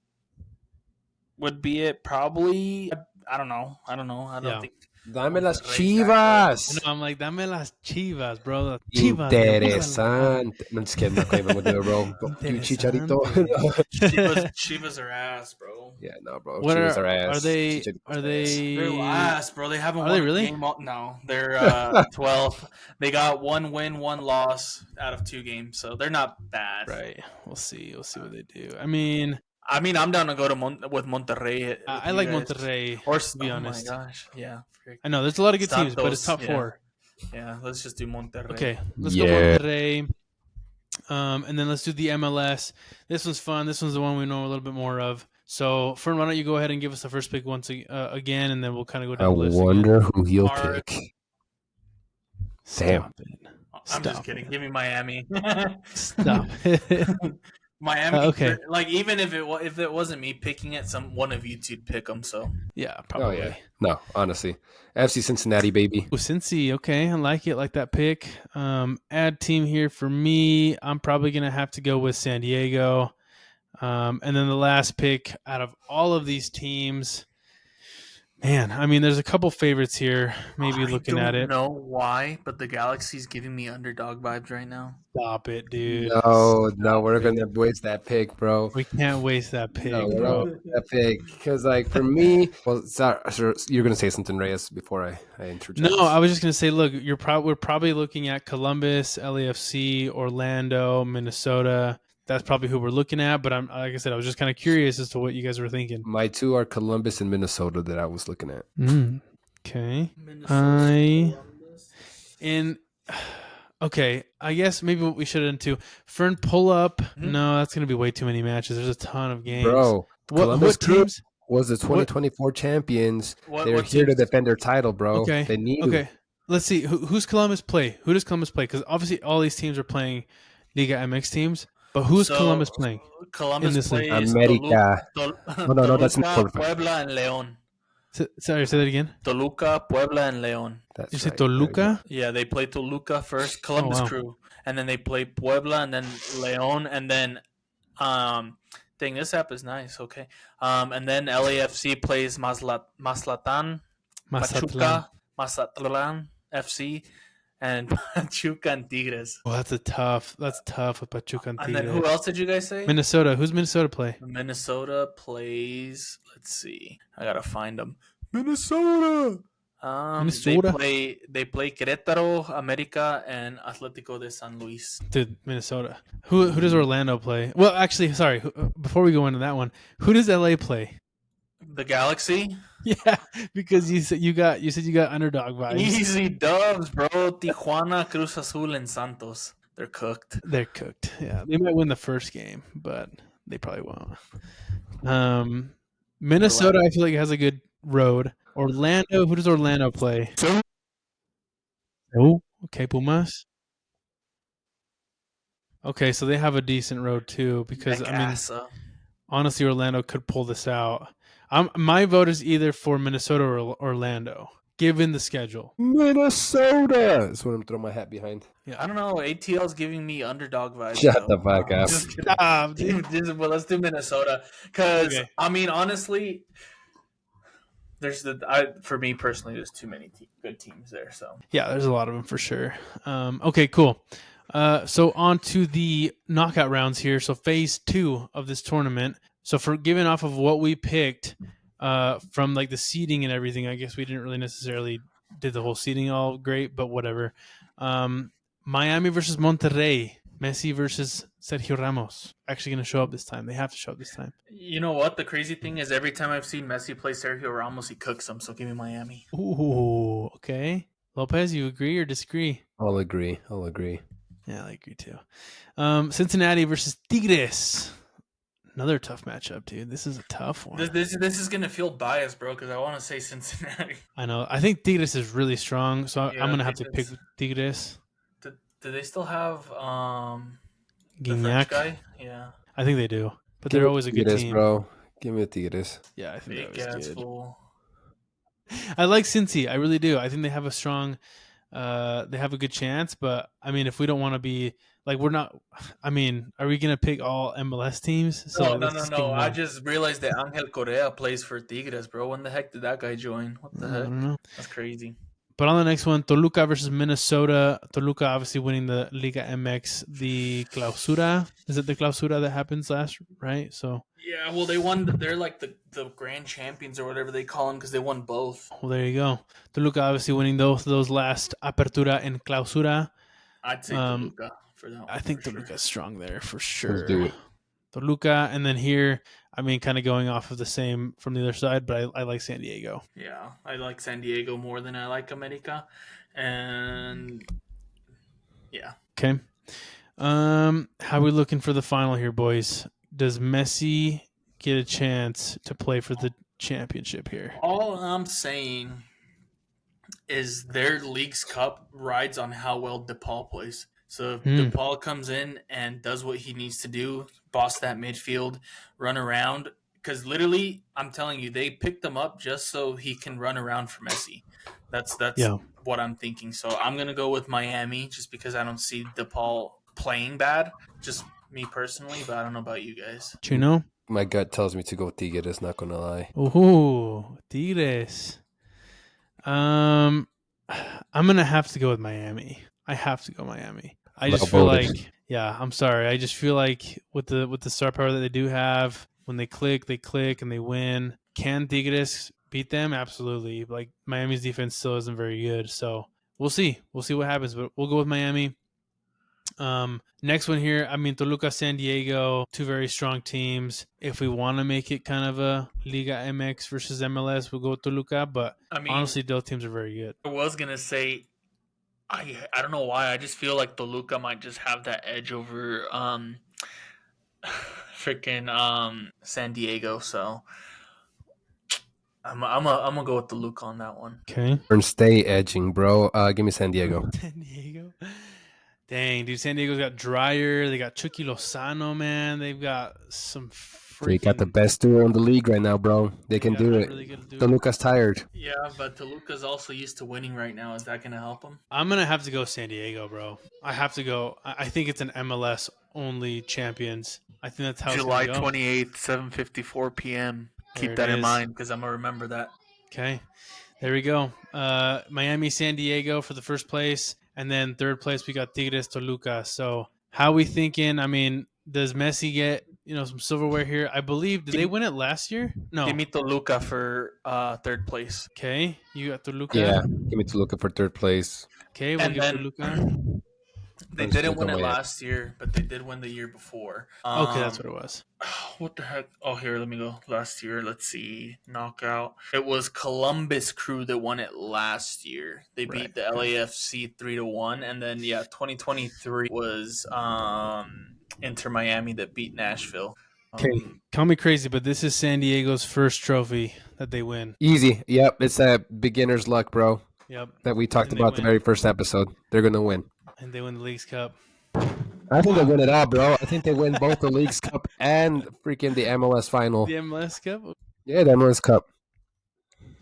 would be it. Probably. I don't know. I don't think. Dame las Chivas. No, I'm like, dame las Chivas, bro. Chivas. Interesante. I'm just kidding. I'm not claiming with it, bro. You Chicharito. Chivas are ass, bro. Yeah, no, bro. Chivas are ass. Are they? They're ass, bro. They haven't won a game. No, they're 12th. They got 1 win, 1 loss out of 2 games, so they're not bad. Right. We'll see. We'll see what they do. I mean, I'm down to go to with Monterrey. I like Monterrey, to be honest. Oh my gosh, yeah. I know there's a lot of good teams, but it's top 4. Yeah, let's just do Monterrey. Okay, let's go Monterrey. And then let's do the MLS. This one's fun. This one's the one we know a little bit more of. So, Fern, why don't you go ahead and give us the first pick once again, and then we'll kind of go down the list. I wonder who he'll pick. Damn. I'm just kidding. Give me Miami. Stop it. Miami, okay. Even if it wasn't me picking it, one of you two'd pick them. So yeah, probably. Oh yeah, no, honestly, FC Cincinnati, baby. Oh, Cincy, okay, I like it, like that pick. Add team here for me. I'm probably gonna have to go with San Diego. And then the last pick out of all of these teams, Man, I mean, there's a couple favorites here. Maybe looking at it. I don't know why, but the Galaxy's giving me underdog vibes right now. Stop it, dude. No, we're going to waste that pick, bro. We can't waste that pick, bro. That pick. Because, like, for me, well, sorry, you're going to say something, Reyes, before I interject. No, I was just going to say, look, we're probably looking at Columbus, LAFC, Orlando, Minnesota. That's probably who we're looking at. But like I said, I was just kind of curious as to what you guys were thinking. My two are Columbus and Minnesota that I was looking at. Okay. Okay, I guess maybe what we should have done too. Fern, pull up. Mm-hmm. No, that's going to be way too many matches. There's a ton of games. Bro, what teams was the 2024 champions. They're here to defend their title, bro. Okay. They need to. Let's see. Who's Columbus play? Who does Columbus play? Because obviously all these teams are playing Liga MX teams. But who's Columbus playing? Columbus plays America. No, that's not Puebla and León. Sorry, say that again. Toluca, Puebla, and León. You said Toluca? Yeah, they play Toluca first, Columbus Crew, and then they play Puebla, and then León, and then dang, this app is nice. Okay, and then LAFC plays Mazatlán, Pachuca, Mazatlán FC, and Pachuca and Tigres. Well, that's tough with Pachuca and Tigres. And then who else did you guys say? Minnesota. Who's Minnesota play? Minnesota plays. Let's see. I gotta find them. Minnesota. They play Querétaro, America, and Atlético de San Luis. Dude, Minnesota. Who does Orlando play? Well, actually, sorry. Before we go into that one, who does LA play? The Galaxy. Yeah, because you said you got underdog vibes. Easy dubs, bro. Tijuana, Cruz Azul, and Santos. They're cooked. Yeah, they might win the first game, but they probably won't. Minnesota, I feel like has a good road. Orlando, who does Orlando play? Oh, okay, Pumas. Okay, so they have a decent road too, because honestly, Orlando could pull this out. My vote is either for Minnesota or Orlando, given the schedule. Minnesota! That's what I'm throwing my hat behind. Yeah, I don't know. ATL is giving me underdog vibes. Shut the fuck up. Stop, dude. Well, let's do Minnesota. Because, I mean, honestly, for me personally, there's too many good teams there. So yeah, there's a lot of them for sure. Okay, cool. So on to the knockout rounds here. So phase 2 of this tournament. So for giving off of what we picked from like the seeding and everything, I guess we didn't really necessarily did the whole seeding all great, but whatever. Miami versus Monterrey. Messi versus Sergio Ramos. Actually going to show up this time. They have to show up this time. You know what? The crazy thing is every time I've seen Messi play Sergio Ramos, he cooks them. So give me Miami. Ooh, okay. Lopez, you agree or disagree? I'll agree. Yeah, I agree too. Cincinnati versus Tigres. Another tough matchup, dude. This is a tough one. This is going to feel biased, bro, because I want to say Cincinnati. I know. I think Tigres is really strong, so I'm going to have to pick Tigres. Do they still have the Gignac? French guy? Yeah. I think they do, but they're always a good team. Bro. Give me a Tigres. Yeah, I think that was good. Fool. I like Cincy. I really do. I think they have a strong they have a good chance, but I mean, if we don't want to be like, we're not, I mean, are we going to pick all MLS teams? So no. I just realized that Angel Correa plays for Tigres, bro. When the heck did that guy join? What the heck? I don't know. That's crazy. But on the next one, Toluca versus Minnesota. Toluca obviously winning the Liga MX, the Clausura. Is it the Clausura that happens last, right? So yeah, well, they won. They're like the grand champions or whatever they call them because they won both. Well, there you go. Toluca obviously winning those last Apertura and Clausura. I'd say Toluca for that one. I think Toluca's strong there for sure. Let's do it. Toluca, and then here, I mean, kind of going off of the same from the other side, but I like San Diego. Yeah, I like San Diego more than I like America, and yeah. Okay. How are we looking for the final here, boys? Does Messi get a chance to play for the championship here? All I'm saying is their League's Cup rides on how well DePaul plays. So if DePaul comes in and does what he needs to do, boss that midfield, run around, because literally, I'm telling you, they picked him up just so he can run around for Messi. That's what I'm thinking. So I'm going to go with Miami just because I don't see DePaul playing bad. Just me personally, but I don't know about you guys. Chino? My gut tells me to go Tigres, not going to lie. Ooh, Tigres. I'm going to have to go with Miami. I have to go Miami. I just feel like, I'm sorry. I just feel like with the star power that they do have, when they click, and they win. Can Tigres beat them? Absolutely. Like, Miami's defense still isn't very good, so we'll see. We'll see what happens, but we'll go with Miami. Next one here, I mean, Toluca, San Diego, two very strong teams. If we want to make it kind of a Liga MX versus MLS, we'll go with Toluca, but I mean, honestly, those teams are very good. I was going to say, I don't know why. I just feel like Toluca might just have that edge over freaking San Diego. So I'm gonna go with Toluca on that one. Okay. Stay edging, bro. Give me San Diego. San Diego. Dang, dude. San Diego's got Dreyer. They got Chucky Lozano, man. They've got some They got the best duo in the league right now, bro. They can do it. Really Toluca's tired. Yeah, but Toluca's also used to winning right now. Is that going to help them? I'm going to have to go San Diego, bro. I have to go. I think it's an MLS only champions. I think that's how July it's going to go. 28th, 7:54 p.m. Keep that in mind because I'm going to remember that. Okay. There we go. Miami, San Diego for the first place. And then third place, we got Tigres, Toluca. So how are we thinking? I mean, does Messi get some silverware here? I believe. Did they win it last year? No. Give me Toluca for third place. Okay. You got Toluca? Yeah. Give me Toluca for third place. Okay. We'll give Toluca. They didn't win it last year, but they did win the year before. Okay, that's what it was. What the heck? Oh, here, let me go. Last year, let's see. Knockout. It was Columbus Crew that won it last year. They beat the LAFC 3-1, and then 2023 was Inter Miami that beat Nashville. Okay, call me crazy, but this is San Diego's first trophy that they win. Easy. Yep, it's that beginner's luck, bro. Yep. That we talked about the very first episode. They're gonna win. And they win the Leagues Cup. I think they win it all, bro. I think they win both the Leagues Cup and freaking the MLS final. The MLS Cup? Yeah, the MLS Cup.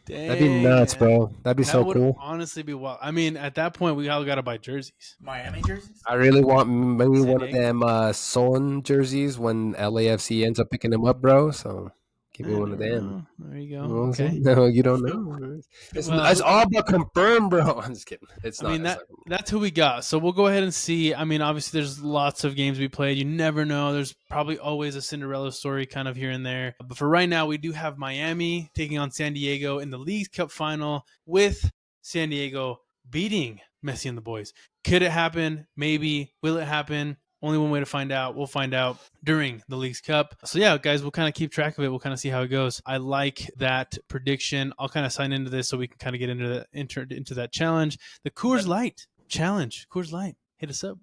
Dang. That'd be nuts, bro. That'd be so cool. That would honestly be wild. I mean, at that point, we all got to buy jerseys. Miami jerseys? I really want maybe one of them Son jerseys when LAFC ends up picking them up, bro. So give me one of them. There you go. Okay. No, you don't know. It's all but confirmed, bro. I'm just kidding. It's not. I mean, that's who we got. So we'll go ahead and see. I mean, obviously, there's lots of games we played. You never know. There's probably always a Cinderella story kind of here and there. But for right now, we do have Miami taking on San Diego in the Leagues Cup final with San Diego beating Messi and the boys. Could it happen? Maybe. Will it happen? Only one way to find out. We'll find out during the Leagues Cup. So yeah, guys, we'll kind of keep track of it. We'll kind of see how it goes. I like that prediction. I'll kind of sign into this so we can kind of get into that challenge. The Coors Light challenge. Coors Light. Hit us up.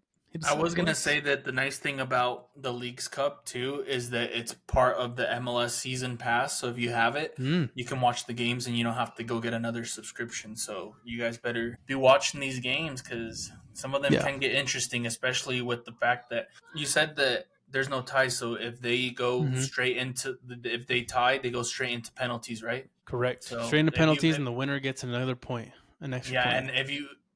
I was going to say that the nice thing about the Leagues Cup, too, is that it's part of the MLS season pass. So if you have it, you can watch the games and you don't have to go get another subscription. So you guys better be watching these games because some of them can get interesting, especially with the fact that you said that there's no ties. So if they go straight into if they tie, they go straight into penalties, right? Correct. So straight into penalties, and the winner gets another point, an extra point. Yeah, and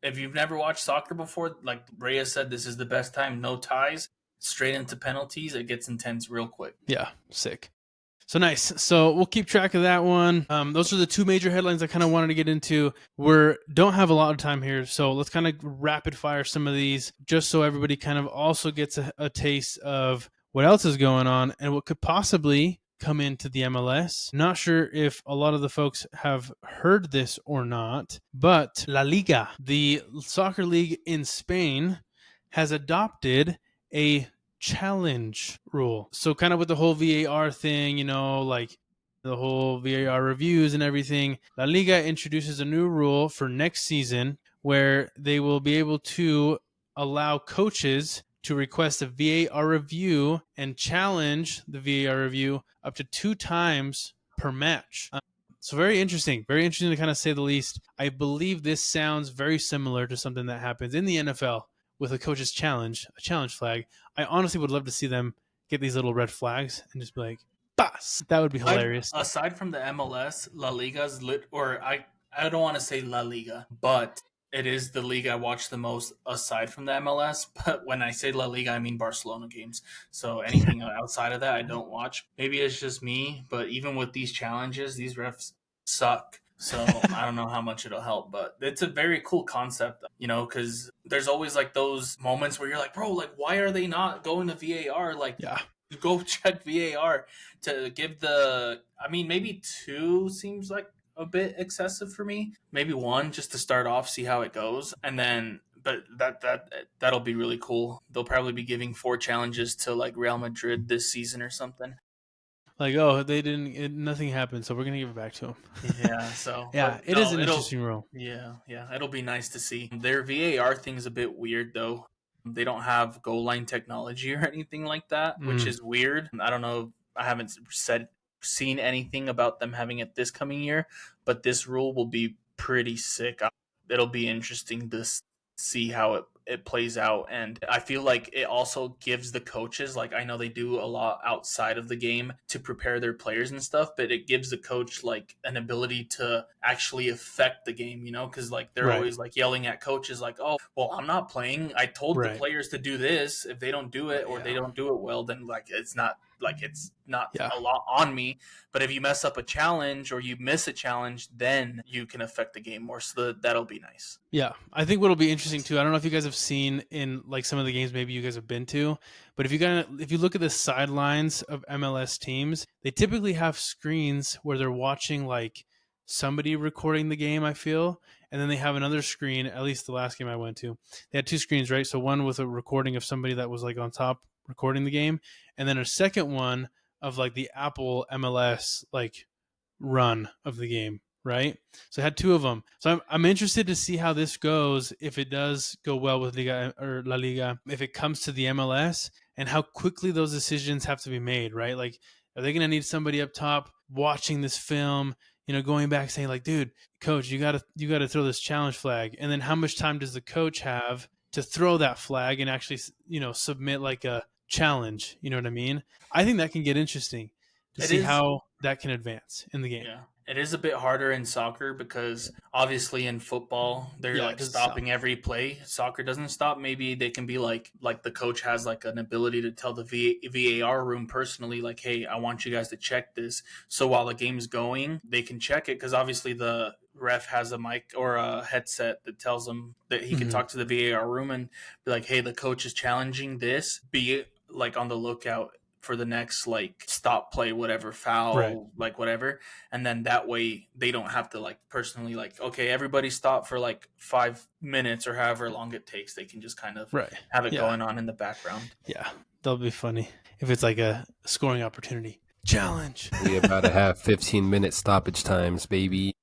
if you've never watched soccer before, like Reyes said, this is the best time. No ties, straight into penalties. It gets intense real quick. Yeah, sick. So nice. So we'll keep track of that one. Those are the two major headlines I kind of wanted to get into. We don't have a lot of time here, so let's kind of rapid fire some of these just so everybody kind of also gets a taste of what else is going on and what could possibly come into the MLS. Not sure if a lot of the folks have heard this or not, but La Liga, the soccer league in Spain, has adopted a challenge rule. So kind of with the whole VAR thing, like the whole VAR reviews and everything, La Liga introduces a new rule for next season where they will be able to allow coaches to request a VAR review and challenge the VAR review up to 2 times per match. So very interesting to kind of say the least. I believe this sounds very similar to something that happens in the NFL with a coach's challenge, a challenge flag. I honestly would love to see them get these little red flags and just be like, "Bas!" That would be hilarious. Aside from the MLS, La Liga's I don't want to say La Liga, but It is the league I watch the most aside from the MLS, but when I say La Liga, I mean Barcelona games. So anything outside of that, I don't watch. Maybe it's just me, but even with these challenges, these refs suck. So I don't know how much it'll help, but it's a very cool concept, because there's always like those moments where you're like, bro, like, why are they not going to VAR? Like, go check VAR to give maybe 2 seems like a bit excessive for me. Maybe 1 just to start off, see how it goes, and then. But that'll be really cool. They'll probably be giving 4 challenges to like Real Madrid this season or something. Like, nothing happened, so we're gonna give it back to them. Yeah, so it is an interesting rule. Yeah, it'll be nice to see. Their VAR thing's a bit weird though. They don't have goal line technology or anything like that, which is weird. I don't know. I haven't seen anything about them having it this coming year, but this rule will be pretty sick. It'll be interesting to see how it plays out, and I feel like it also gives the coaches, like, I know they do a lot outside of the game to prepare their players and stuff, but it gives the coach like an ability to actually affect the game, because like they're always like yelling at coaches like, oh, well, I'm not playing, I told the players to do this. If they don't do it or they don't do it well, then like it's not a lot on me. But if you mess up a challenge or you miss a challenge, then you can affect the game more. So that'll be nice. Yeah, I think what'll be interesting too, I don't know if you guys have seen in like some of the games maybe you guys have been to, but if you look at the sidelines of MLS teams, they typically have screens where they're watching like somebody recording the game, I feel, and then they have another screen, at least the last game I went to. They had 2 screens, right? So one with a recording of somebody that was like on top recording the game, and then a second one of like the Apple MLS like run of the game, right? So I had 2 of them. So I'm interested to see how this goes, if it does go well with Liga or La Liga, if it comes to the MLS, and how quickly those decisions have to be made, right? Like, are they going to need somebody up top watching this film, going back saying like, dude, coach, you got to throw this challenge flag. And then how much time does the coach have to throw that flag and actually, submit like a challenge? You know what I mean? I think that can get interesting to see how that can advance in the game. Yeah. It is a bit harder in soccer because obviously in football they're like stopping every play. Soccer doesn't stop. Maybe they can be like the coach has like an ability to tell the VAR room personally, like, hey, I want you guys to check this. So while the game's going, they can check it, because obviously the ref has a mic or a headset that tells him that he can talk to the VAR room and be like, hey, the coach is challenging this. Be like on the lookout for the next like stop play, whatever, foul, like whatever. And then that way they don't have to like personally like, okay, everybody stop for like 5 minutes or however long it takes. They can just kind of have it going on in the background. Yeah, that'll be funny if it's like a scoring opportunity. Challenge. We about to have 15-minute stoppage times, baby.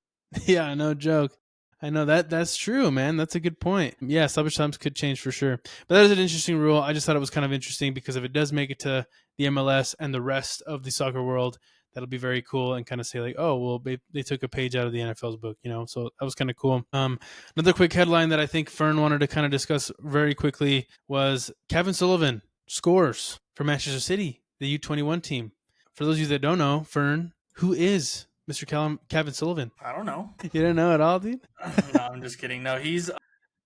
Yeah, no joke. I know that's true, man. That's a good point. Yeah, stoppage times could change for sure. But that is an interesting rule. I just thought it was kind of interesting because if it does make it to the MLS and the rest of the soccer world, that'll be very cool and kind of say like, oh, well, they took a page out of the NFL's book, So that was kind of cool. Another quick headline that I think Fern wanted to kind of discuss very quickly was Kevin Sullivan scores for Manchester City, the U21 team. For those of you that don't know, Fern, who is Mr. Kevin Sullivan? I don't know. You didn't know at all, dude? No, I'm just kidding. No, he's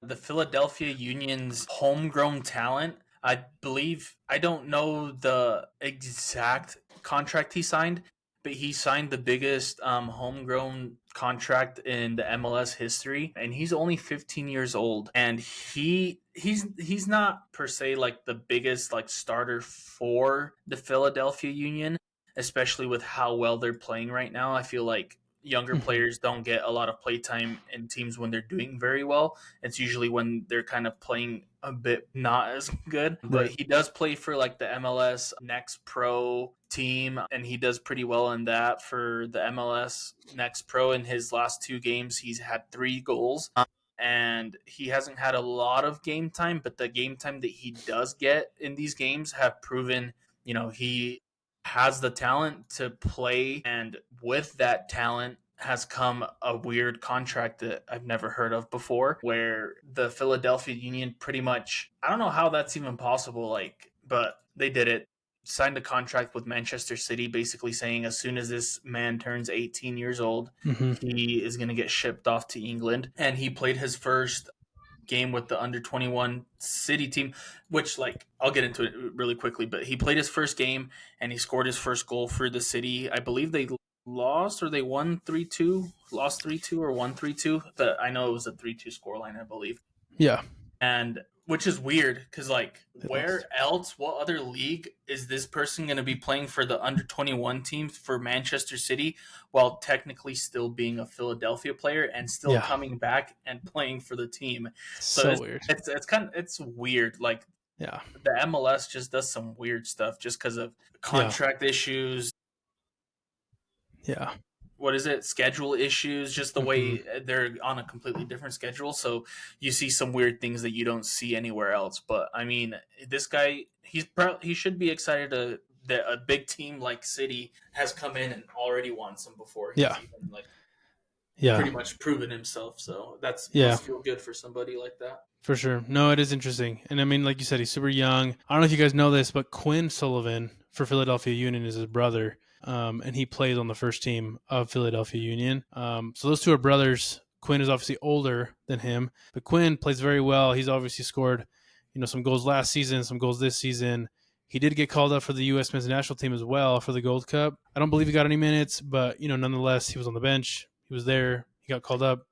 the Philadelphia Union's homegrown talent. I believe, I don't know the exact contract he signed, but he signed the biggest homegrown contract in the MLS history, and he's only 15 years old. And he's not per se like the biggest like starter for the Philadelphia Union, especially with how well they're playing right now. I feel like younger players don't get a lot of play time in teams when they're doing very well. It's usually when they're kind of playing a bit not as good. But he does play for like the MLS Next Pro team, and he does pretty well in that for the MLS Next Pro. In his last 2 games, he's had 3 goals. And he hasn't had a lot of game time, but the game time that he does get in these games have proven, he has the talent to play, and with that talent has come a weird contract that I've never heard of before, where the Philadelphia Union pretty much, I don't know how that's even possible, but they did it, signed a contract with Manchester City, basically saying as soon as this man turns 18 years old, he is going to get shipped off to England. And he played his first game with the under 21 city team, which like I'll get into it really quickly. But he played his first game and he scored his first goal for the city. I believe they lost or they won 3-2, lost 3-2 or won 3-2. I know it was a 3-2 scoreline, I believe. Yeah. And which is weird because, like, where else, what other league is this person going to be playing for the under 21 team for Manchester City while technically still being a Philadelphia player and still coming back and playing for the team? So it's weird. It's weird. Like, yeah, the MLS just does some weird stuff just because of contract issues. Yeah. What is it? Schedule issues, just the way they're on a completely different schedule. So you see some weird things that you don't see anywhere else. But I mean, this guy, he should be excited that a big team like City has come in and already won some before. He's even, pretty much proven himself. So must feel good for somebody like that. For sure. No, it is interesting. And I mean, like you said, he's super young. I don't know if you guys know this, but Quinn Sullivan for Philadelphia Union is his brother. And he plays on the first team of Philadelphia Union. So those two are brothers. Quinn is obviously older than him, but Quinn plays very well. He's obviously scored, some goals last season, some goals this season. He did get called up for the U.S. men's national team as well for the Gold Cup. I don't believe he got any minutes, but, nonetheless, he was on the bench. He was there. He got called up.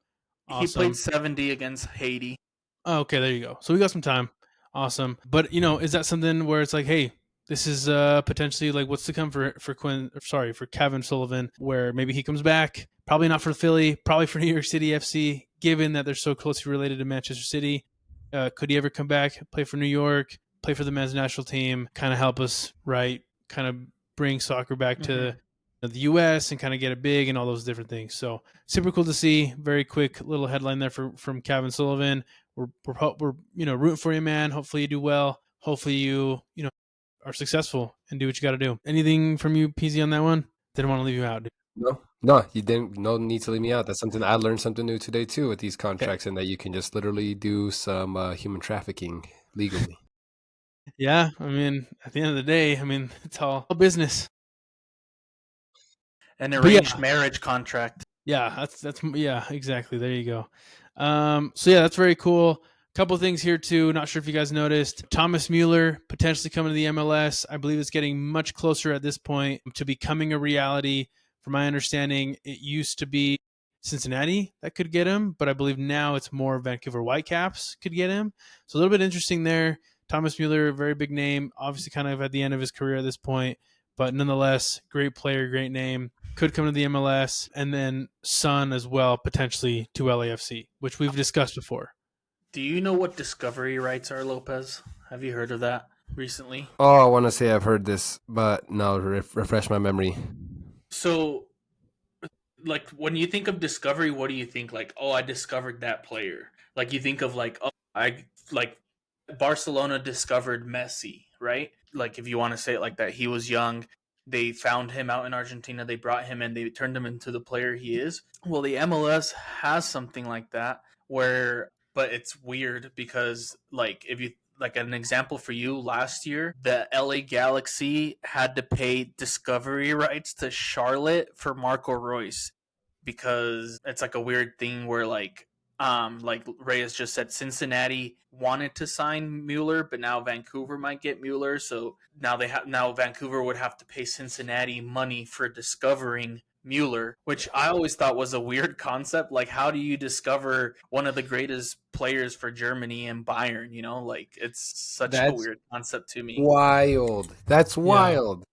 Awesome. He played 70 against Haiti. Oh, okay, there you go. So we got some time. Awesome. But, is that something where it's like, hey, this is potentially like what's to come for Kevin Sullivan, where maybe he comes back, probably not for Philly, probably for New York City FC, given that they're so closely related to Manchester City. Could he ever come back, play for New York, play for the men's national team, kind of help us, right? Kind of bring soccer back to the U.S. and kind of get it big and all those different things. So super cool to see. Very quick little headline there from Kevin Sullivan. We're rooting for you, man. Hopefully you do well. Hopefully you are successful and do what you got to do. Anything from you, PZ, on that one? Didn't want to leave you out, dude. No, you didn't. No need to leave me out. That's something I learned something new today too with these contracts, and that you can just literally do some human trafficking legally. Yeah, I mean, at the end of the day, it's all business. An arranged marriage contract. Yeah, that's exactly. There you go. So yeah, that's very cool. Couple things here too. Not sure if you guys noticed. Thomas Mueller potentially coming to the MLS. I believe it's getting much closer at this point to becoming a reality. From my understanding, it used to be Cincinnati that could get him, but I believe now it's more Vancouver Whitecaps could get him. So a little bit interesting there. Thomas Mueller, very big name, obviously kind of at the end of his career at this point, but nonetheless, great player, great name. Could come to the MLS, and then Son as well, potentially to LAFC, which we've discussed before. Do you know what discovery rights are, Lopez? Have you heard of that recently? Oh, I want to say I've heard this, but no, refresh my memory. So, like, when you think of discovery, what do you think? Like, oh, I discovered that player. Like, you think of like, Barcelona discovered Messi, right? Like, if you want to say it like that, he was young. They found him out in Argentina. They brought him and they turned him into the player he is. Well, the MLS has something like that but it's weird because, like, if you like an example for you, last year the LA Galaxy had to pay discovery rights to Charlotte for Marco Reus because it's like a weird thing where like Reyes just said, Cincinnati wanted to sign Mueller, but now Vancouver might get Mueller, so now Vancouver would have to pay Cincinnati money for discovering Mueller, which I always thought was a weird concept. Like, how do you discover one of the greatest players for Germany and Bayern? Like, it's such a weird concept to me. Wild. That's wild.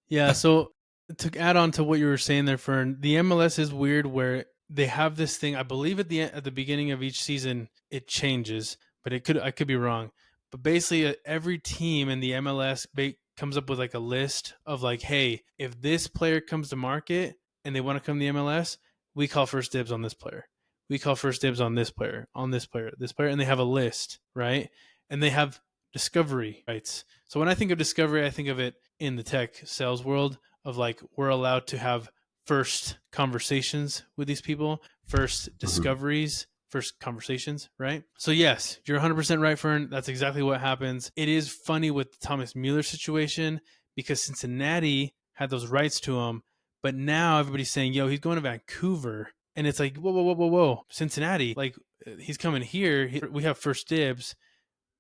Yeah. So to add on to what you were saying there, Fern, the MLS is weird where they have this thing. I believe at the beginning of each season it changes, but I could be wrong. But basically, every team in the MLS comes up with like a list of like, hey, if this player comes to market and they want to come to the MLS, we call first dibs on this player. We call first dibs on this player, this player, and they have a list, right? And they have discovery rights. So when I think of discovery, I think of it in the tech sales world of like, we're allowed to have first conversations with these people, first discoveries, first conversations, right? So yes, you're 100% right, Fern. That's exactly what happens. It is funny with the Thomas Mueller situation because Cincinnati had those rights to him, but now everybody's saying, yo, he's going to Vancouver. And it's like, whoa. Cincinnati, like, he's coming here. We have first dibs.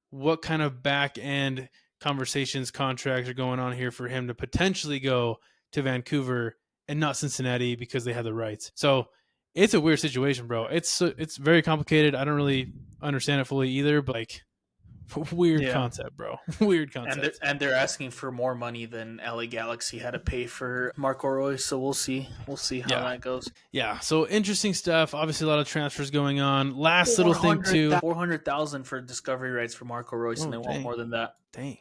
What kind of back end conversations, contracts are going on here for him to potentially go to Vancouver and not Cincinnati because they have the rights? So it's a weird situation, bro. It's very complicated. I don't really understand it fully either, but like, weird concept, bro. Weird concept. And they're asking for more money than LA Galaxy had to pay for Marco Royce, so we'll see. We'll see how that goes. Yeah, so interesting stuff. Obviously, a lot of transfers going on. Last little thing too, $400,000 for discovery rights for Marco Royce, and they want more than that. Dang.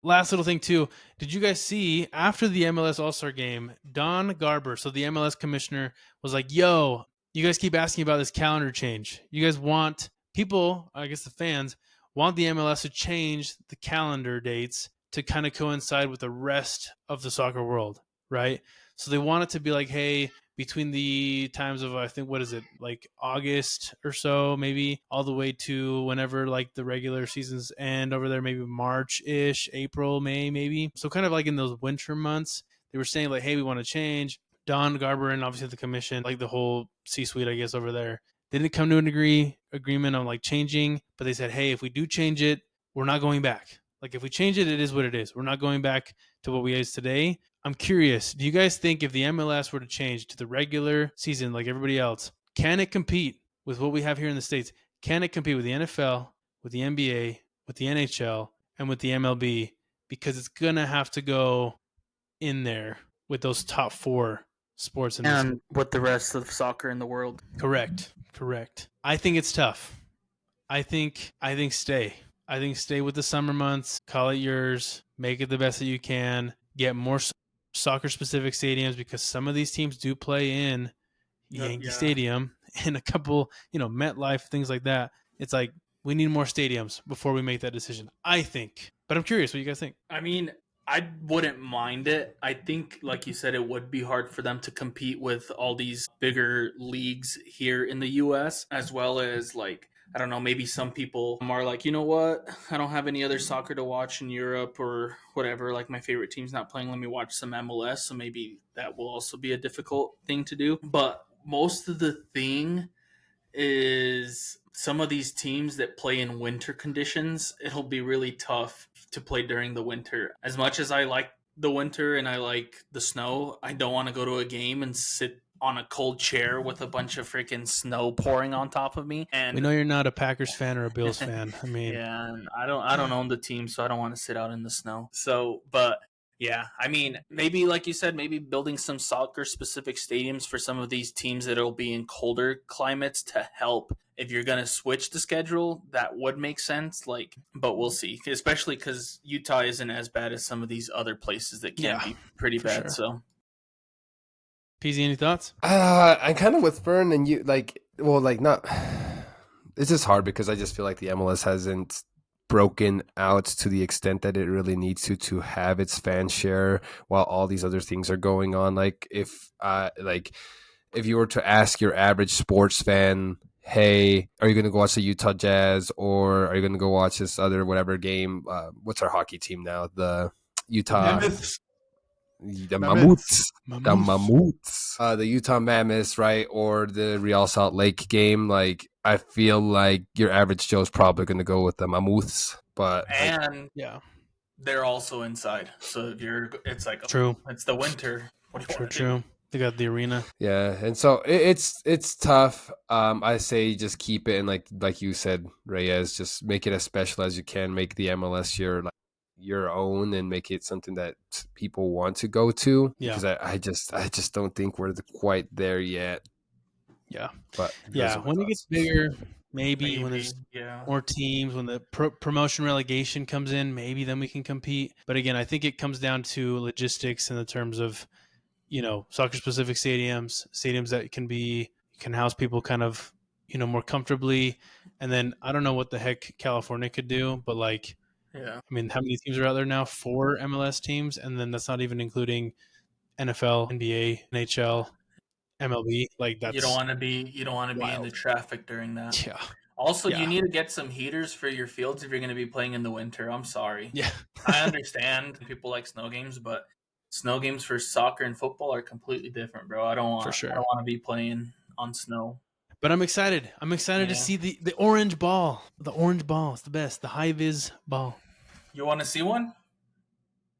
Last little thing too. Did you guys see after the MLS All-Star Game, Don Garber, so the MLS commissioner, was like, "Yo, you guys keep asking about this calendar change. You guys want people, I guess the fans, want the MLS to change the calendar dates to kind of coincide with the rest of the soccer world, right? So they want it to be like, hey, between the times of, I think, what is it, like August or so, maybe, all the way to whenever like the regular seasons end over there, maybe March-ish, April, May, maybe. So kind of like in those winter months, they were saying like, hey, we want to change. Don Garber and obviously the commission, like the whole C-suite, I guess, over there, they didn't come to an agreement on like changing, but they said, hey, if we do change it, we're not going back. Like if we change it, it is what it is. We're not going back to what we is today. I'm curious, do you guys think if the MLS were to change to the regular season like everybody else, can it compete with what we have here in the States? Can it compete with the NFL, with the NBA, with the NHL, and with the MLB? Because it's going to have to go in there with those top 4 sports and with the rest of soccer in the world. Correct. I think it's tough. I think stay. I think stay with the summer months. Call it yours. Make it the best that you can. Get more soccer specific stadiums because some of these teams do play in Yankee Stadium and a couple, MetLife, things like that. It's like we need more stadiums before we make that decision, I think. But I'm curious what you guys think. I mean, I wouldn't mind it. I think, like you said, it would be hard for them to compete with all these bigger leagues here in the U.S., as well as, like, I don't know, maybe some people are like, you know what? I don't have any other soccer to watch in Europe or whatever. Like, my favorite team's not playing. Let me watch some MLS. So maybe that will also be a difficult thing to do. But most of the thing is some of these teams that play in winter conditions, it'll be really tough to play during the winter. As much as I like the winter and I like the snow, I don't want to go to a game and sit on a cold chair with a bunch of freaking snow pouring on top of me. And we know you're not a Packers fan or a Bills fan. I mean, yeah, I don't own the team, so I don't want to sit out in the snow. So, but yeah, I mean, maybe like you said, maybe building some soccer specific stadiums for some of these teams that'll be in colder climates to help. If you're going to switch the schedule, that would make sense. Like, but we'll see, especially because Utah isn't as bad as some of these other places that can be pretty bad. Sure. So, PZ, any thoughts? I'm kind of with Fern and you. Not. It's just hard because I just feel like the MLS hasn't broken out to the extent that it really needs to have its fan share while all these other things are going on. Like if you were to ask your average sports fan, hey, are you going to go watch the Utah Jazz or are you going to go watch this other whatever game? What's our hockey team now? The Utah Mammoths. The Mammoths. The Mammoths. The Utah Mammoths, right? Or the Real Salt Lake game. Like, I feel like your average Joe's probably going to go with the Mammoths. But they're also inside. So it's like, true. It's the winter. What do you want to do? They got the arena. Yeah, and so it's tough. I say just keep it, and like you said, Reyes, just make it as special as you can. Make the MLS your own, and make it something that people want to go to. Yeah. Because I just don't think we're quite there yet. Yeah, but when it gets bigger, maybe when there's more teams, when the promotion relegation comes in, maybe then we can compete. But again, I think it comes down to logistics in the terms of, soccer-specific stadiums that can house people kind of, more comfortably. And then I don't know what the heck California could do, but I mean, how many teams are out there now? 4 MLS teams, and then that's not even including NFL, NBA, NHL, MLB. Like that's you don't want to be in the traffic during that. Yeah. Also, you need to get some heaters for your fields if you're going to be playing in the winter. I'm sorry. Yeah. I understand people like snow games, but snow games for soccer and football are completely different, bro. I don't want to be playing on snow. But I'm excited. I'm excited to see the orange ball. The orange ball is the best. The high-vis ball. You want to see one?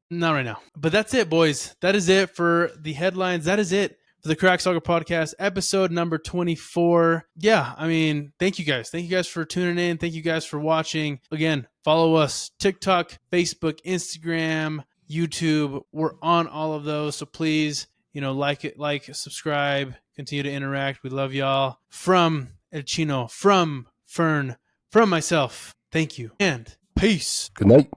Not right now. But that's it, boys. That is it for the headlines. That is it for the Crack Soccer Podcast, episode number 24. Yeah, I mean, thank you guys. Thank you guys for tuning in. Thank you guys for watching. Again, follow us, TikTok, Facebook, Instagram, YouTube. We're on all of those. So please, like it, subscribe, continue to interact. We love y'all. From El Chino, from Fern, from myself, thank you, and peace. Good night.